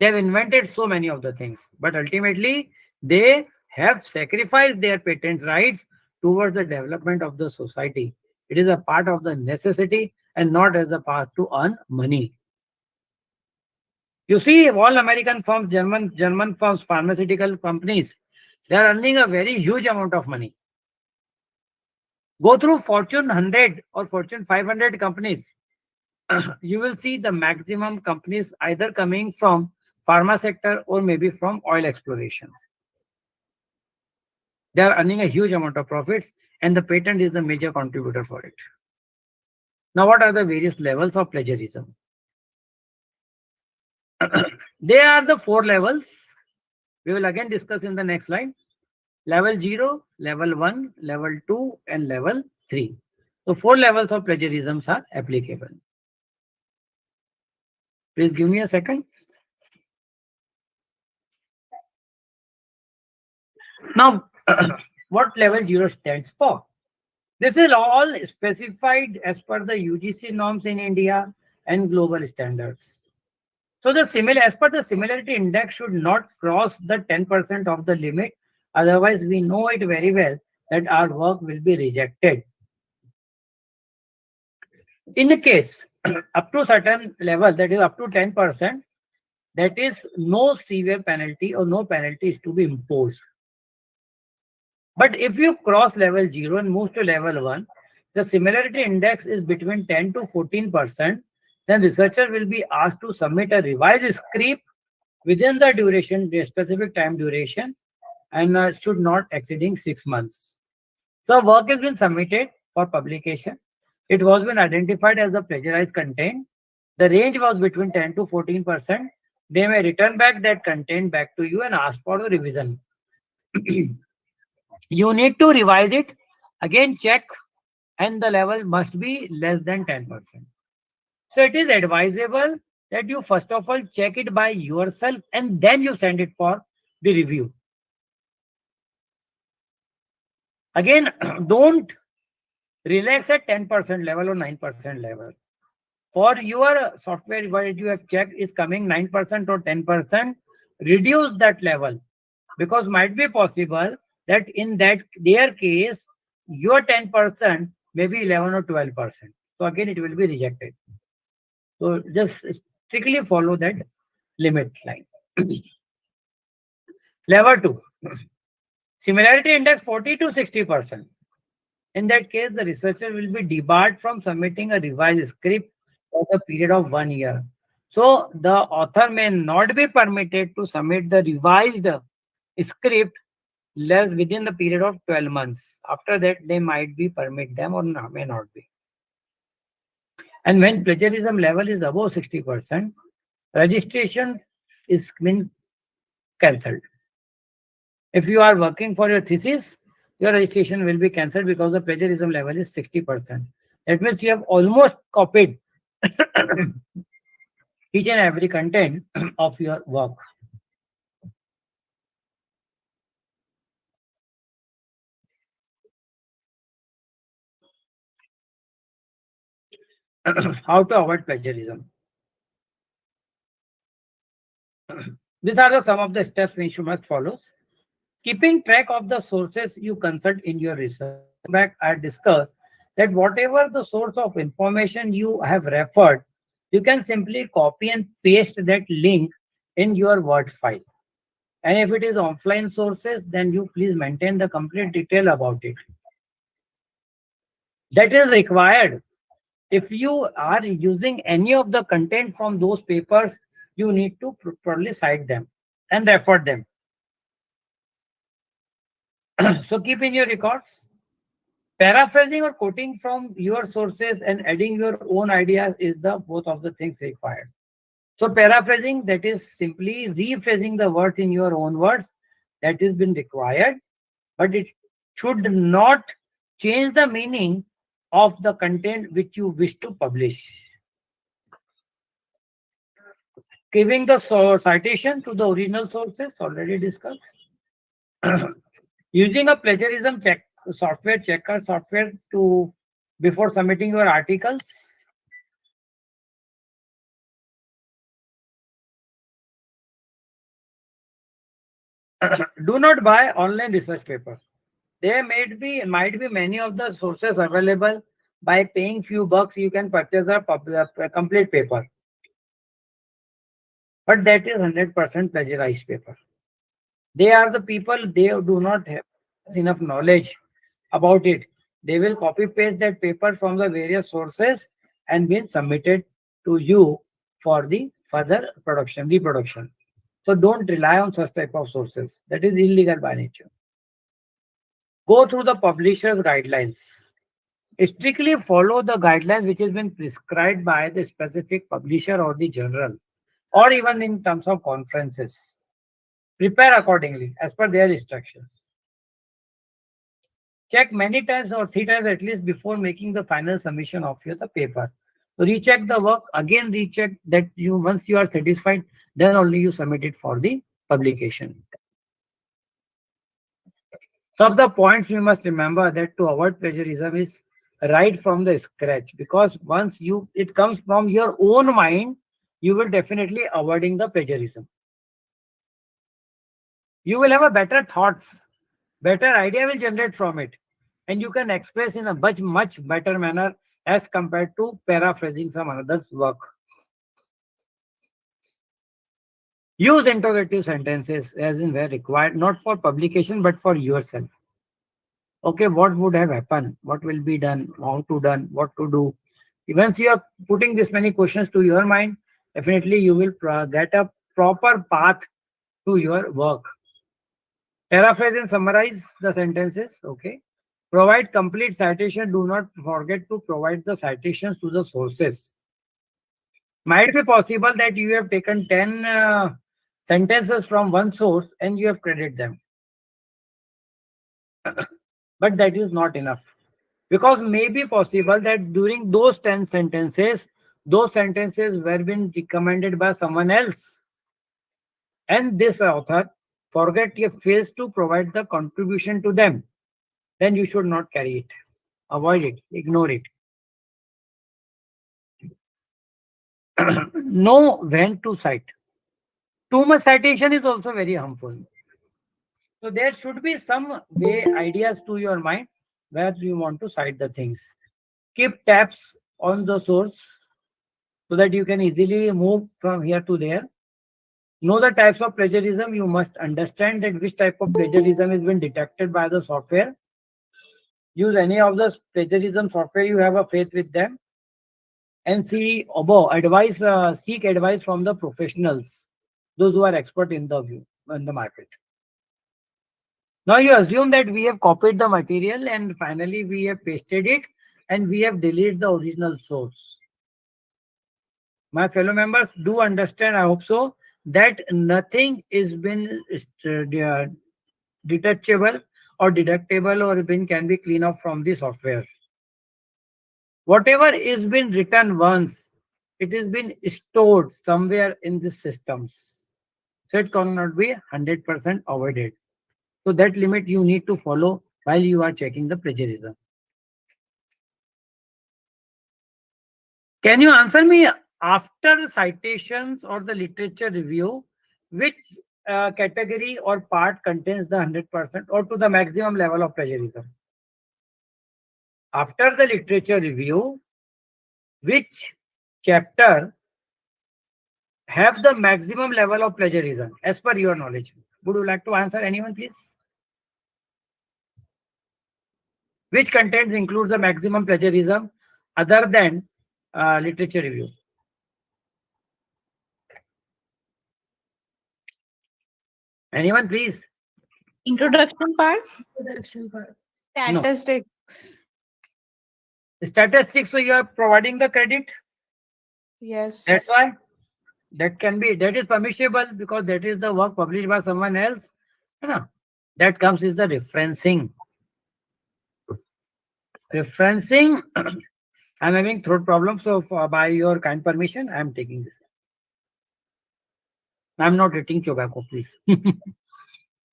They have invented so many of the things, but ultimately they have sacrificed their patent rights towards the development of the society. It is a part of the necessity and not as a path to earn money. You see, all American firms, German firms, pharmaceutical companies, they are earning a very huge amount of money. Go through Fortune 100 or Fortune 500 companies. You will see the maximum companies either coming from pharma sector or maybe from oil exploration. They are earning a huge amount of profits, and the patent is the major contributor for it. Now, what are the various levels of plagiarism? There are the 4 levels. We will again discuss in the next slide. Level 0, level 1, level 2, and level 3. So 4 levels of plagiarism are applicable. Please give me a second. Now, what level 0 stands for? This is all specified as per the UGC norms in India and global standards. So as per the similarity index should not cross the 10% of the limit. Otherwise, we know it very well that our work will be rejected. In the case up to certain level, that is up to 10%, that is no severe penalty or no penalty is to be imposed. But if you cross level 0 and move to level 1, the similarity index is between 10 to 14%, then researcher will be asked to submit a revised script within the specific time duration, and should not exceeding 6 months. So work has been submitted for publication. It was been identified as a plagiarized content. The range was between 10 to 14%. They may return back that content back to you and ask for the revision. You need to revise it, again check, and the level must be less than 10%. So it is advisable that you first of all check it by yourself and then you send it for the review. Again, don't relax at 10% level or 9% level. for your software, what you have checked is coming 9% or 10%, reduce that level, because might be possible that in that their case, your 10% may be 11 or 12%. So again, it will be rejected. So just strictly follow that limit line. Level 2, similarity index 40 to 60%. In that case, the researcher will be debarred from submitting a revised script for the period of 1 year. So the author may not be permitted to submit the revised script less within the period of 12 months. After that, they might be permit them or may not be. And when plagiarism level is above 60%, registration is been cancelled. If you are working for your thesis, your registration will be cancelled because the plagiarism level is 60%. That means you have almost copied each and every content of your work. How to avoid plagiarism? These are some of the steps which you must follow. Keeping track of the sources you consult in your research. Back, I discussed that whatever the source of information you have referred, you can simply copy and paste that link in your Word file. And if it is offline sources, then you please maintain the complete detail about it. That is required. If you are using any of the content from those papers, you need to properly cite them and refer them. So keep in your records. Paraphrasing or quoting from your sources and adding your own ideas is the both of the things required. So paraphrasing, that is simply rephrasing the words in your own words, that has been required, but it should not change the meaning of the content which you wish to publish. Giving the citation to the original sources, already discussed. Using a plagiarism check software, checker software to before submitting your articles. Do not buy online research paper. There might be many of the sources available. By paying few bucks, you can purchase a complete paper. But that is 100% plagiarized paper. They are the people, they do not have enough knowledge about it. They will copy paste that paper from the various sources and be submitted to you for the further reproduction. So don't rely on such type of sources. That is illegal by nature. Go through the publisher's guidelines. Strictly follow the guidelines which has been prescribed by the specific publisher or the journal, or even in terms of conferences. Prepare accordingly as per their instructions. Check many times or 3 times at least before making the final submission of the paper. So recheck the work, again recheck that you once you are satisfied, then only you submit it for the publication. Some of the points we must remember that to avoid plagiarism is right from the scratch, because once it comes from your own mind, you will definitely avoiding the plagiarism. You will have a better thoughts, better idea will generate from it, and you can express in a much better manner as compared to paraphrasing some another's work. Use interrogative sentences as in where required, not for publication but for yourself. Okay, what would have happened? What will be done? How to done? What to do? Once you are putting this many questions to your mind, definitely you will get a proper path to your work. Paraphrase and summarize the sentences. Okay. Provide complete citation. Do not forget to provide the citations to the sources. Might be possible that you have taken 10 sentences from one source and you have credited them. But that is not enough. Because may be possible that during those 10 sentences, those sentences were been recommended by someone else. And this author forget your fails to provide the contribution to them. Then you should not carry it. Avoid it. Ignore it. know when to cite. Too much citation is also very harmful. So there should be some way ideas to your mind where you want to cite the things. Keep tabs on the source so that you can easily move from here to there. Know the types of plagiarism. You must understand that which type of plagiarism has been detected by the software. Use any of the plagiarism software you have a faith with them, and see above advice. Seek advice from the professionals, those who are expert in the view in the market. Now you assume that we have copied the material and finally we have pasted it and we have deleted the original source. My fellow members do understand, I hope so, that nothing is been detachable or deductible or been can be cleaned up from the software. Whatever is been written once, it has been stored somewhere in the systems. So it cannot be 100% avoided. So that limit you need to follow while you are checking the plagiarism. Can you answer me after citations or the literature review, which category or part contains the 100% or to the maximum level of plagiarism? After the literature review, which chapter have the maximum level of plagiarism as per your knowledge? Would you like to answer, anyone, please? Which contents includes the maximum plagiarism other than literature review? Anyone, please? Introduction part. Production part. No. Statistics. Statistics, so you are providing the credit. Yes. That's why that can be, that is permissible because that is the work published by someone else. You know, that comes is the referencing. Referencing, I'm having throat problems, so by your kind permission, I'm taking this. I'm not eating tobacco, please.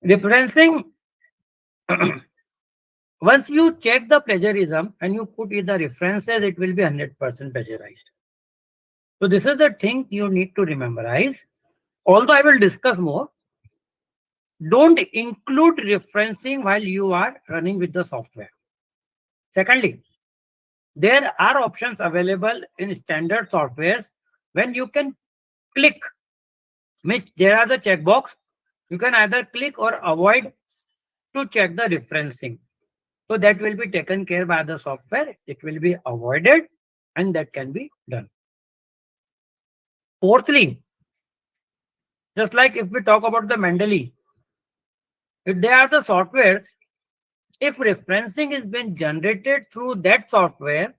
Referencing, once you check the plagiarism and you put in the references, it will be 100% plagiarized. So this is the thing you need to memorize. Although I will discuss more, don't include referencing while you are running with the software. Secondly, there are options available in standard softwares when you can click. Means there are the checkbox. You can either click or avoid to check the referencing. So that will be taken care by the software. It will be avoided and that can be done. Fourthly, just like if we talk about the Mendeley, if they are the softwares, if referencing is being generated through that software,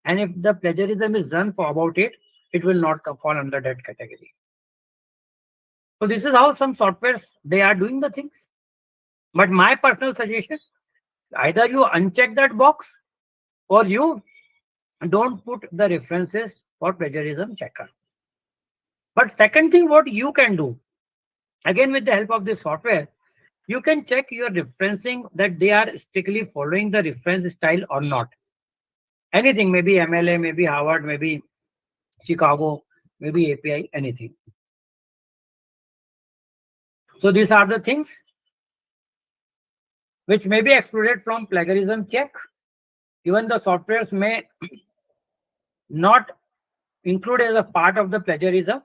and if the plagiarism is done for about it, it will not fall under that category. So this is how some softwares they are doing the things. But my personal suggestion, either you uncheck that box or you don't put the references for plagiarism checker. But second thing, what you can do, again with the help of this software, you can check your referencing that they are strictly following the reference style or not. Anything, maybe MLA, maybe Harvard, maybe Chicago, maybe API, anything. So these are the things which may be excluded from plagiarism check. Even the softwares may not include as a part of the plagiarism.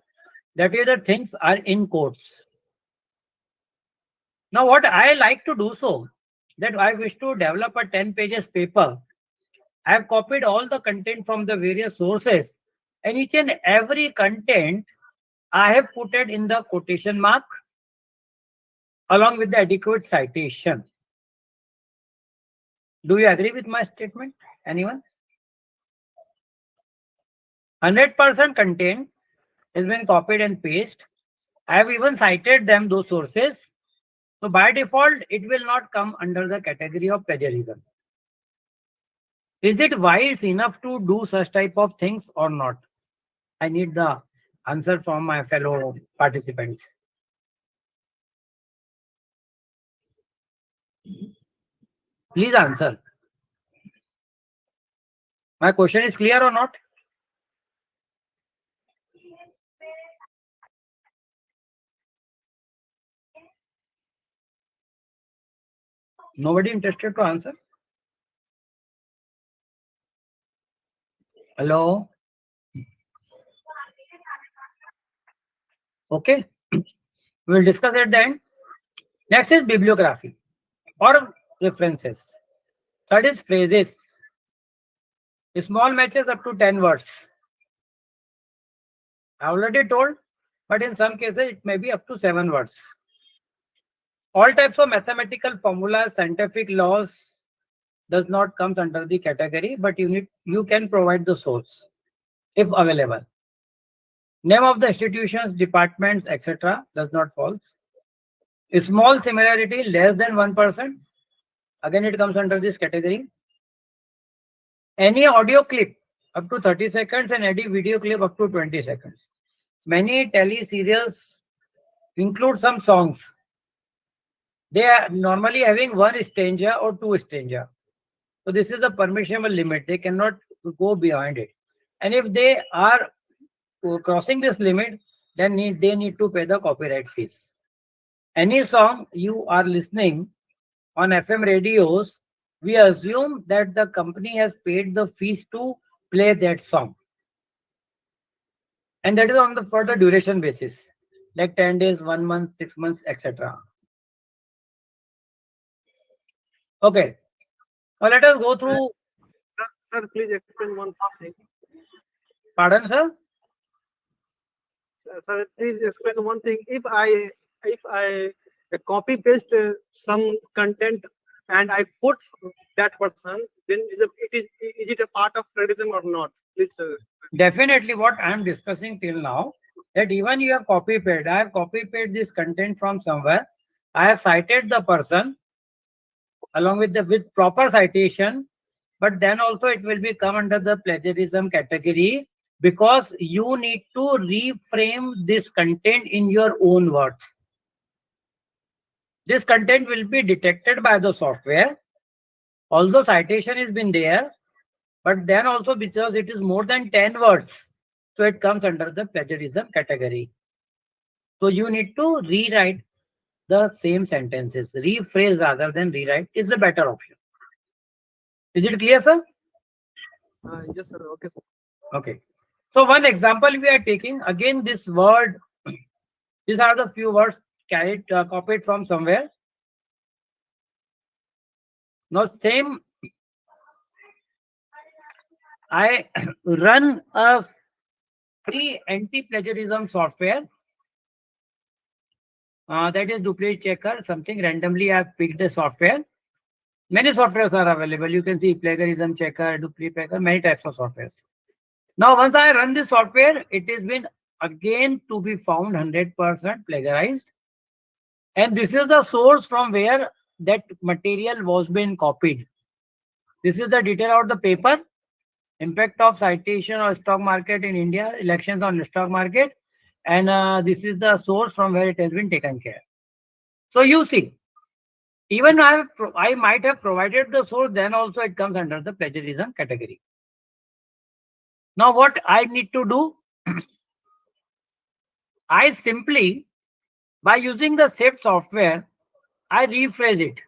That is, the things are in quotes. Now, what I like to do so, that I wish to develop a 10 pages paper. I have copied all the content from the various sources, and each and every content I have put it in the quotation mark along with the adequate citation. Do you agree with my statement? Anyone? 100% content has been copied and pasted. I have even cited them, those sources. So by default, it will not come under the category of plagiarism. Is it wise enough to do such type of things or not? I need the answer from my fellow participants. Please answer. My question is clear or not? Nobody interested to answer? Hello? Okay. We'll discuss at the end. Next is bibliography or references. Third is phrases. Small matches up to 10 words. I already told, but in some cases it may be up to 7 words. All types of mathematical formulas, scientific laws does not come under the category, but you can provide the source if available. Name of the institutions, departments, etc. does not fall. A small similarity less than 1%. Again, it comes under this category. Any audio clip up to 30 seconds and any video clip up to 20 seconds. Many tele-serials include some songs. They are normally having one stanza or two stanza. So this is the permissible limit. They cannot go beyond it. And if they are crossing this limit, then they need to pay the copyright fees. Any song you are listening on FM radios, we assume that the company has paid the fees to play that song. And that is on the for the duration basis, like 10 days, 1 month, 6 months, etc. Okay. Now let us go through. Sir, please explain one thing. Pardon, sir? Sir, please explain one thing. If I copy paste some content and I put that person, then is it a part of plagiarism or not? Please, sir. Definitely, what I am discussing till now, that even you have copy paste. I have copy paste this content from somewhere. I have cited the person along with proper citation, but then also it will be come under the plagiarism category because you need to reframe this content in your own words. This content will be detected by the software, although citation has been there, but then also because it is more than 10 words, so it comes under the plagiarism category. So you need to rewrite the same sentences. Rephrase rather than rewrite is the better option. Is it clear, sir? Yes, sir. Okay, sir. Okay. So one example we are taking, again this word, these are the few words copied from somewhere. Now same, I run a free anti-plagiarism software. That is duplicate checker, something randomly I have picked the software. Many softwares are available. You can see plagiarism checker, duplicate checker, many types of softwares. Now, once I run this software, it has been again to be found 100% plagiarized. And this is the source from where that material was being copied. This is the detail of the paper, impact of citation or stock market in India, elections on the stock market. And this is the source from where it has been taken care. So you see, even I might have provided the source, then also it comes under the plagiarism category. Now what I need to do, I simply, by using the saved software, I rephrase it.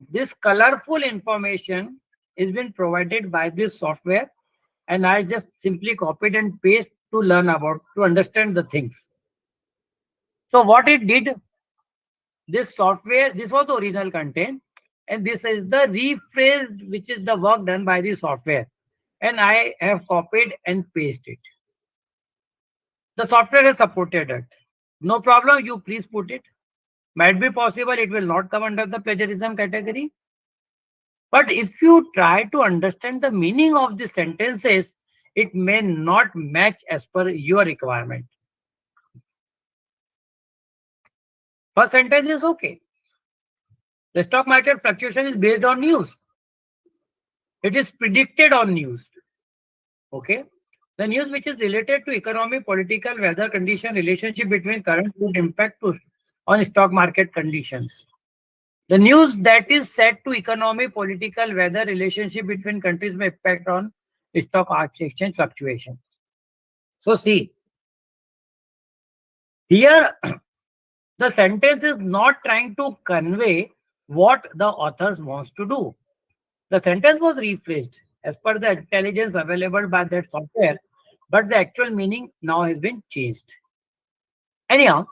This colorful information is been provided by this software, and I just simply copied and paste to learn about, to understand the things. So what it did, this software, this was the original content, and this is the rephrased, which is the work done by the software. And I have copied and pasted. The software has supported it. No problem, you please put it. Might be possible it will not come under the plagiarism category. But if you try to understand the meaning of the sentences, it may not match as per your requirement. First sentence is okay. The stock market fluctuation is based on news. It is predicted on news. Okay. The news which is related to economy, political, weather condition, relationship between current would impact on stock market conditions. The news that is set to economy, political, weather, relationship between countries may impact on stock exchange fluctuation. So see, here the sentence is not trying to convey what the authors wants to do. The sentence was rephrased as per the intelligence available by that software, but the actual meaning now has been changed. Anyhow,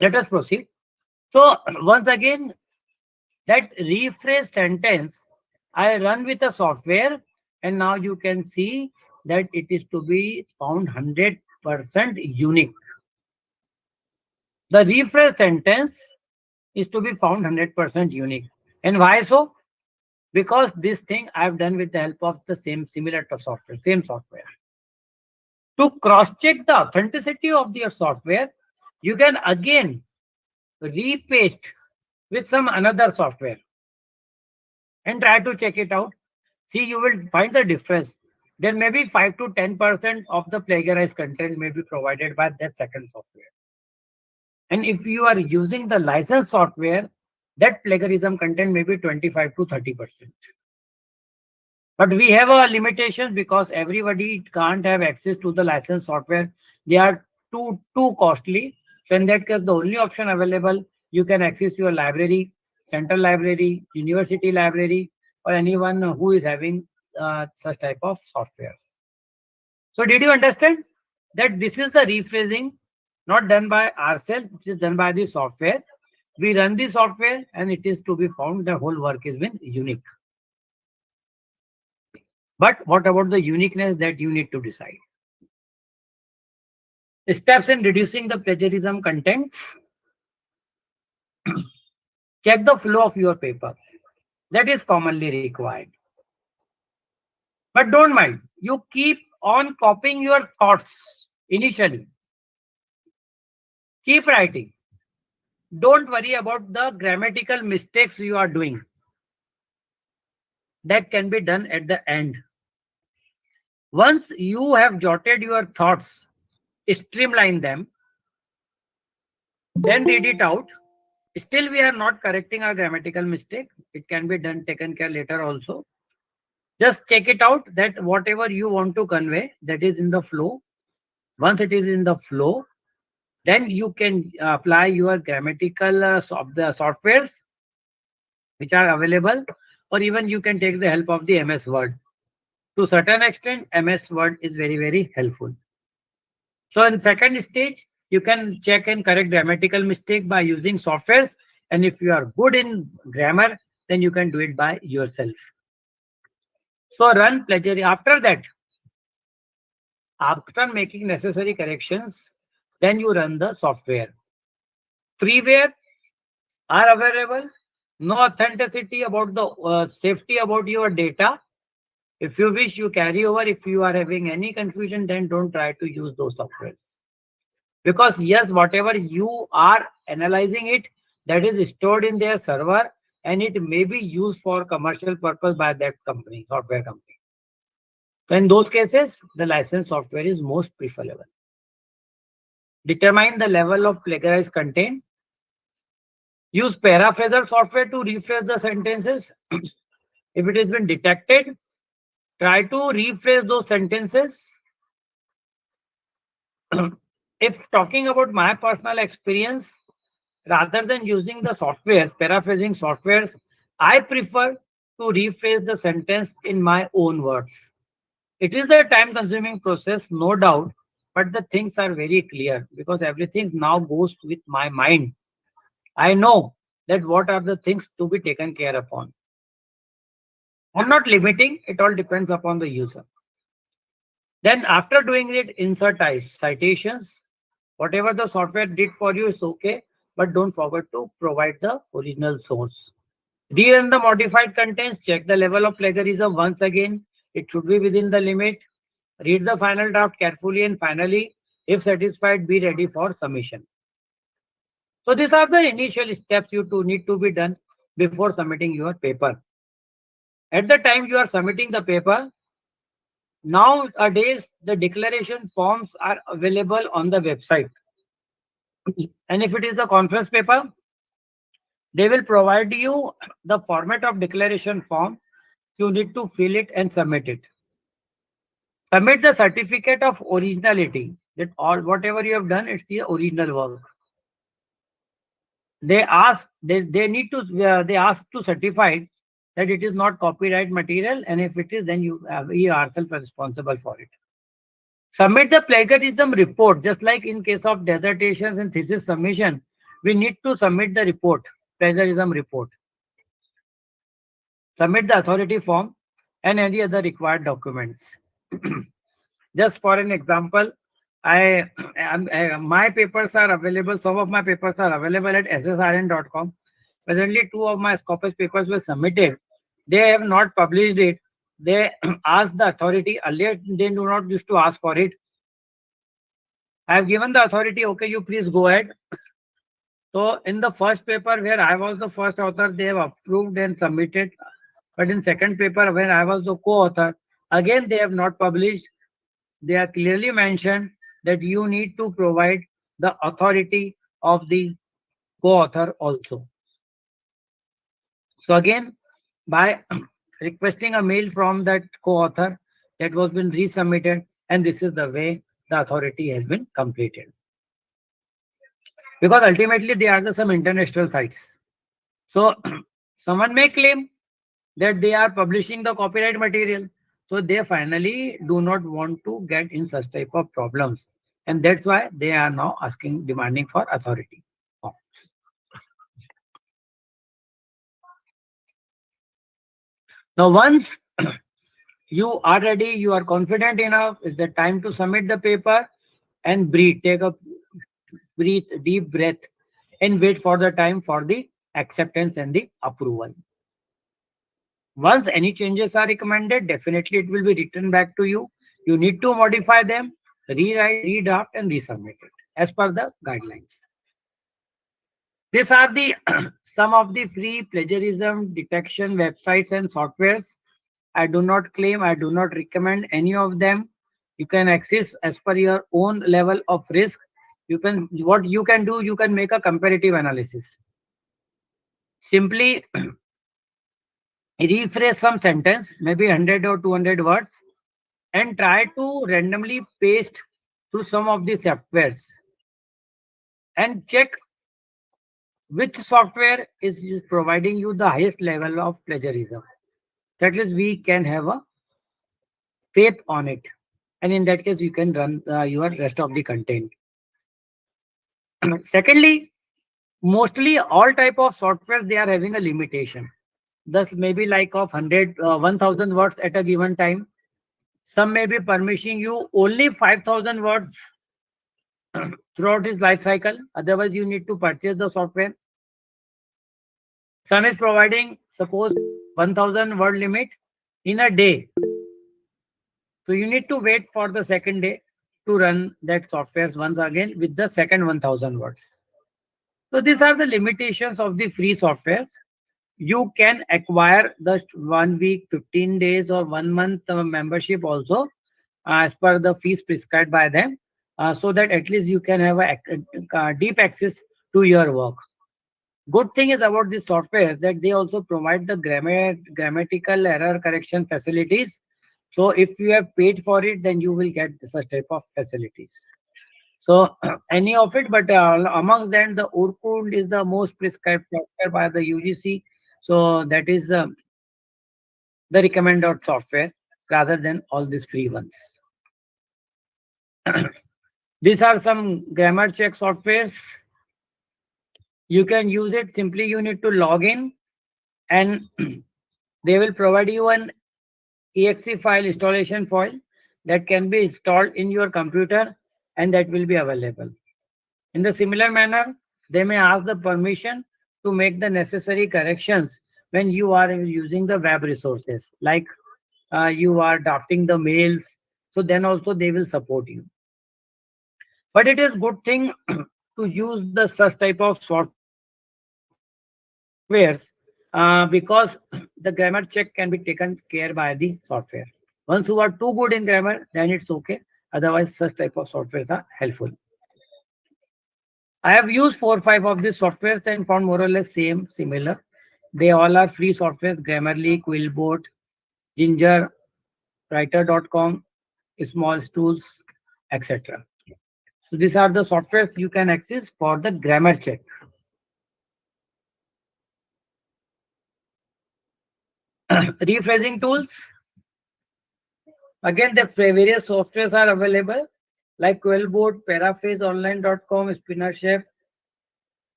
let us proceed. So once again, that rephrase sentence I run with a software, and now you can see that it is to be found 100% unique. The rephrase sentence is to be found 100% unique. And why so? Because this thing I have done with the help of the similar software, same software. To cross-check the authenticity of your software, you can again repaste with some another software and try to check it out. See, you will find the difference. There may be 5 to 10% of the plagiarized content may be provided by that second software. And if you are using the licensed software, that plagiarism content may be 25 to 30%. But we have a limitation because everybody can't have access to the licensed software. They are too costly. So in that case, the only option available, you can access your library, central library, university library, or anyone who is having such type of software. So did you understand that this is the rephrasing not done by ourselves, it is done by the software. We run the software and it is to be found the whole work has been unique. But what about the uniqueness that you need to decide? Steps in reducing the plagiarism content. Check the flow of your paper. That is commonly required. But don't mind, you keep on copying your thoughts initially. Keep writing. Don't worry about the grammatical mistakes you are doing. That can be done at the end. Once you have jotted your thoughts, streamline them, then read it out. Still, we are not correcting our grammatical mistake. It can be done, taken care later also. Just check it out that whatever you want to convey, that is in the flow. Once it is in the flow, then you can apply your grammatical the softwares which are available, or even you can take the help of the MS Word. To certain extent, MS Word is very, very helpful. So in second stage, you can check and correct grammatical mistake by using softwares. And if you are good in grammar, then you can do it by yourself. So run plagiarism. After that, after making necessary corrections, then you run the software. Freeware are available. No authenticity about the safety about your data. If you wish, you carry over. If you are having any confusion, then don't try to use those softwares. Because yes, whatever you are analyzing it, that is stored in their server and it may be used for commercial purpose by that company, software company. So in those cases, the licensed software is most preferable. Determine the level of plagiarized content. Use paraphraser software to rephrase the sentences. If it has been detected, try to rephrase those sentences. If talking about my personal experience, rather than using the software, paraphrasing softwares, I prefer to rephrase the sentence in my own words. It is a time-consuming process, no doubt, but the things are very clear because everything now goes with my mind. I know that what are the things to be taken care upon. I'm not limiting, it all depends upon the user. Then after doing it, insert citations. Whatever the software did for you is okay, but don't forget to provide the original source. Rerun the modified contents, check the level of plagiarism once again. It should be within the limit. Read the final draft carefully and finally, if satisfied, be ready for submission. So these are the initial steps you need to be done before submitting your paper. At the time you are submitting the paper, nowadays the declaration forms are available on the website. And if it is a conference paper, they will provide you the format of declaration form. You need to fill it and submit it. Submit the certificate of originality, that all whatever you have done, it's the original work. they need to they ask to certify that it is not copyright material, and if it is, then you yourself are responsible for it. Submit the plagiarism report, just like in case of dissertations and thesis submission, we need to submit the report, plagiarism report. Submit the authority form and any other required documents. Just for an example, my papers are available. Some of my papers are available at ssrn.com. Presently, two of my Scopus papers were submitted. They have not published it. They asked the authority. Earlier, they do not used to ask for it. I have given the authority, okay, you please go ahead. So in the first paper where I was the first author, they have approved and submitted. But in second paper, when I was the co-author, again they have not published. They are clearly mentioned that you need to provide the authority of the co-author also. So again, by requesting a mail from that co-author, that was been resubmitted, and this is the way the authority has been completed. Because ultimately they are some international sites. So someone may claim that they are publishing the copyright material. So they finally do not want to get in such type of problems. And that's why they are now demanding for authority. Now, once you are ready, you are confident enough, it's the time to submit the paper and breathe. Take a deep breath and wait for the time for the acceptance and the approval. Once any changes are recommended, definitely it will be returned back to you. You need to modify them, rewrite, redraft, and resubmit it as per the guidelines. These are the some of the free plagiarism detection websites and softwares. I do not claim, I do not recommend any of them. You can access as per your own level of risk. What you can do, you can make a comparative analysis. Simply rephrase some sentence, maybe 100 or 200 words, and try to randomly paste through some of the softwares and check which software is providing you the highest level of plagiarism. That is, we can have a faith on it, and in that case you can run your rest of the content. Secondly, mostly all type of software, they are having a limitation. Thus maybe like of 1000 words at a given time. Some may be permitting you only 5000 words throughout its life cycle. Otherwise you need to purchase the software. Some is providing, suppose, 1000 word limit in a day. So you need to wait for the second day to run that software once again with the second 1000 words. So these are the limitations of the free softwares. You can acquire the 1 week, 15 days, or 1 month membership also as per the fees prescribed by them, so that at least you can have a deep access to your work. Good thing is about these softwares that they also provide the grammatical error correction facilities. So if you have paid for it, then you will get such type of facilities. So any of it, but amongst them, the Urkund is the most prescribed software by the UGC. So that is the recommended software rather than all these free ones. These are some grammar check softwares. You can use it. Simply you need to log in, and they will provide you an exe file, installation file, that can be installed in your computer, and that will be available. In the similar manner, they may ask the permission to make the necessary corrections when you are using the web resources, like you are drafting the mails. So then also they will support you. But it is good thing to use the such type of softwares because the grammar check can be taken care by the software. Once you are too good in grammar, then it's okay. Otherwise, such type of softwares are helpful. I have used 4 or 5 of these softwares and found more or less similar. They all are free softwares: Grammarly, Quillbot, Ginger, Writer.com, Small Stools, etc. So these are the softwares you can access for the grammar check. Rephrasing tools. Again, the various softwares are available like Quellboard, ParaphraseOnline.com, SpinnerChef,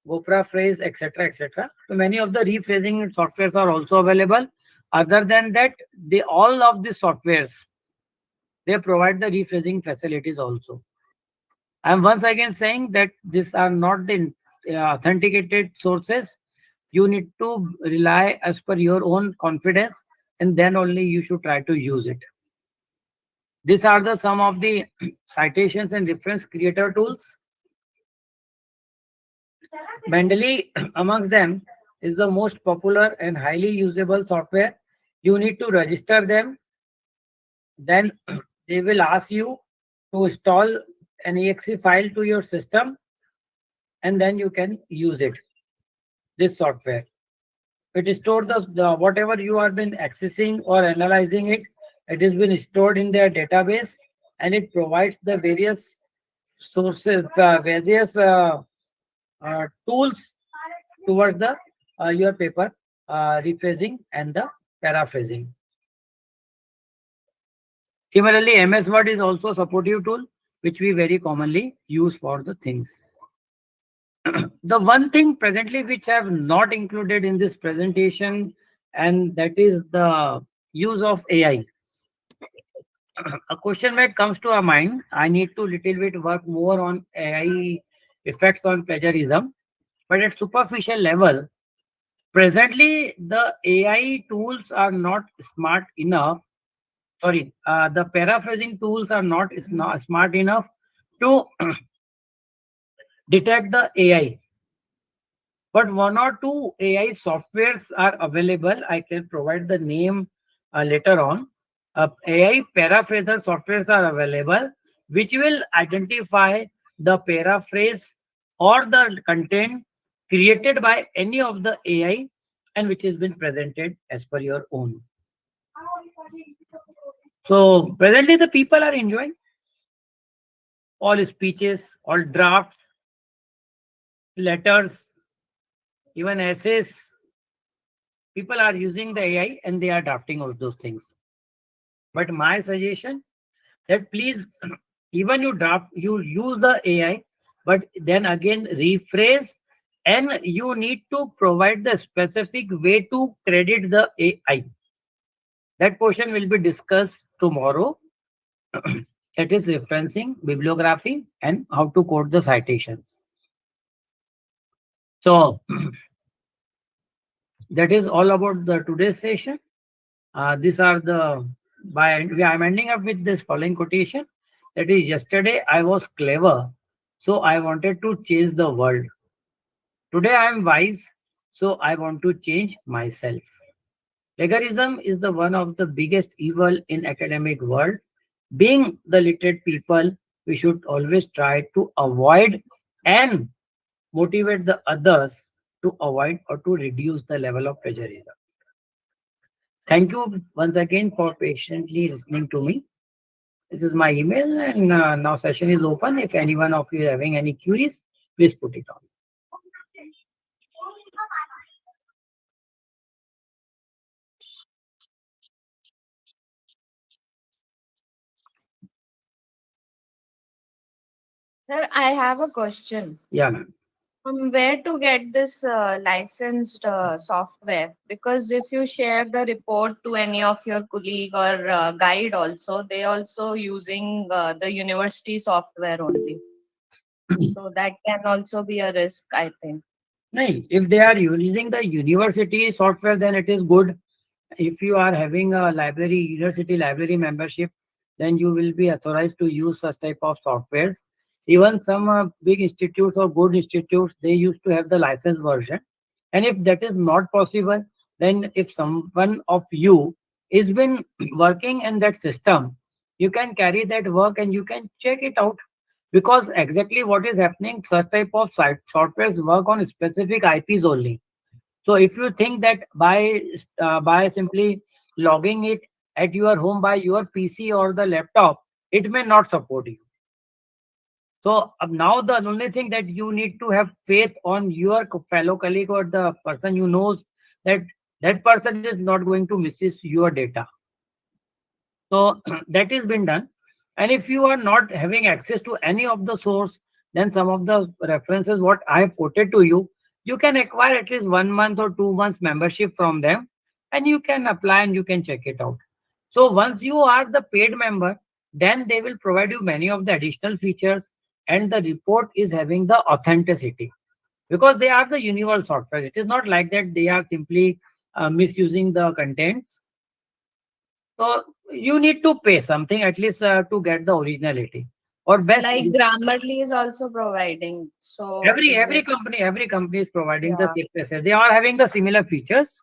Gopra Phrase, etc., etc. So many of the rephrasing softwares are also available. Other than that, they all of these softwares they provide the rephrasing facilities also. I'm once again saying that these are not the authenticated sources. You need to rely as per your own confidence, and then only you should try to use it. These are the some of the citations and reference creator tools. Mendeley, amongst them, is the most popular and highly usable software. You need to register them. Then they will ask you to install an exe file to your system, and then you can use it. This software. It stores the whatever you have been accessing or analyzing it. It has been stored in their database, and it provides the various sources, various tools towards the your paper rephrasing and the paraphrasing. Similarly, MS Word is also a supportive tool which we very commonly use for the things. The one thing presently which I have not included in this presentation, and that is the use of AI. A question that comes to our mind, I need to little bit work more on AI effects on plagiarism, but at superficial level, presently the AI tools are not smart enough. Sorry, the paraphrasing tools are not smart enough to detect the AI. But one or two AI softwares are available. I can provide the name later on. AI paraphraser softwares are available, which will identify the paraphrase or the content created by any of the AI and which has been presented as per your own. So presently the people are enjoying all speeches, all drafts, letters, even essays. People are using the AI and they are drafting all those things. But my suggestion that please, even you draft, you use the AI, but then again rephrase, and you need to provide the specific way to credit the AI. That portion will be discussed tomorrow. That is referencing, bibliography, and how to quote the citations. So that is all about the today's session. These are the I'm ending up with this following quotation. That is, yesterday I was clever, so I wanted to change the world. Today I am wise, so I want to change myself. Plagiarism is the one of the biggest evil in academic world. Being the literate people, we should always try to avoid and motivate the others to avoid or to reduce the level of plagiarism. Thank you once again for patiently listening to me. This is my email, and now session is open. If anyone of you is having any queries, please put it on. Sir, I have a question. Yeah, ma'am. From where to get this licensed software? Because if you share the report to any of your colleague or guide also, they also using the university software only. So that can also be a risk, I think. No, if they are using the university software, then it is good. If you are having a library, university library membership, then you will be authorized to use such type of softwares. Even some big institutes or good institutes, they used to have the license version. And if that is not possible, then if someone of you is been working in that system, you can carry that work and you can check it out. Because exactly what is happening, such type of site softwares work on specific IPs only. So if you think that by simply logging it at your home by your PC or the laptop, it may not support you. So now the only thing that you need to have faith on your fellow colleague or the person you knows that that person is not going to misuse your data. So that is been done. And if you are not having access to any of the source, then some of the references what I have quoted to you, you can acquire at least 1 month or 2 months membership from them, and you can apply and you can check it out. So once you are the paid member, then they will provide you many of the additional features, and the report is having the authenticity because they are the universal software. It is not like that they are simply misusing the contents. So you need to pay something at least to get the originality. Or best, Like Grammarly is also providing. So every is every it? company every company is providing the Yeah, same process. They are having the similar features.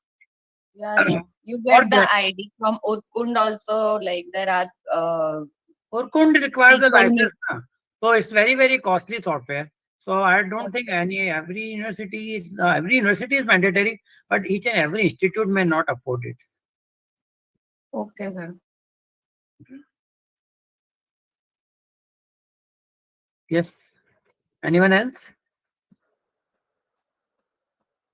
yeah. You Or get the ID from Urkund also. Like there are Orkund requires a people who. license, na. So it's very costly software. So I don't think every university is mandatory, but each and every institute may not afford it. Okay, sir. Yes. Anyone else?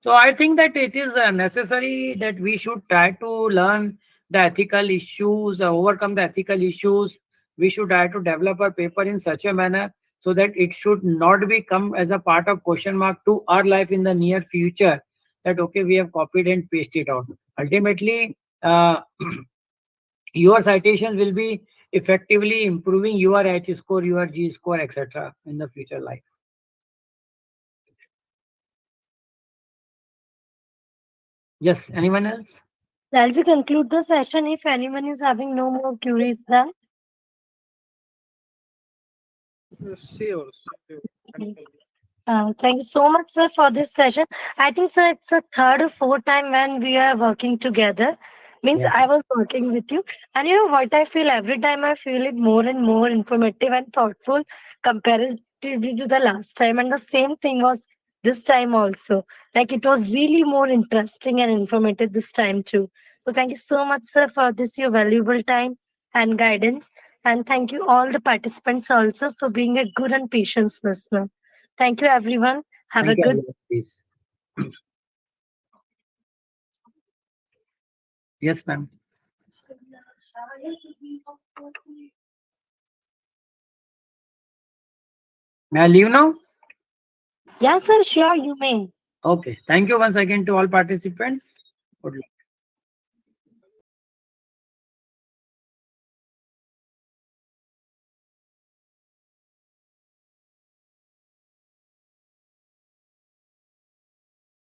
So I think that it is necessary that we should try to learn the ethical issues, overcome the ethical issues. We should try to develop a paper in such a manner so that it should not become as a part of question mark to our life in the near future. That okay, we have copied and pasted it out. Ultimately, your citations will be effectively improving your H score, your G score, etc. in the future life. Yes. Anyone else? Shall we conclude the session if anyone is having no more queries then? Sure, sure. Thank you so much, sir, for this session. I think, sir, it's a third or fourth time when we are working together. Means Yeah. I was working with you. And you know what I feel? Every time I feel it more and more informative and thoughtful comparatively to the last time. And the same thing was this time also. Like it was really more interesting and informative this time too. So thank you so much, sir, for this your valuable time and guidance. And thank you all the participants also for being a good and patient listener. Thank you, everyone. Have a Thank you, good everyone. Please. Yes, ma'am. May I leave now? Yes, sir. Sure, you may. Okay. Thank you once again to all participants. Good luck.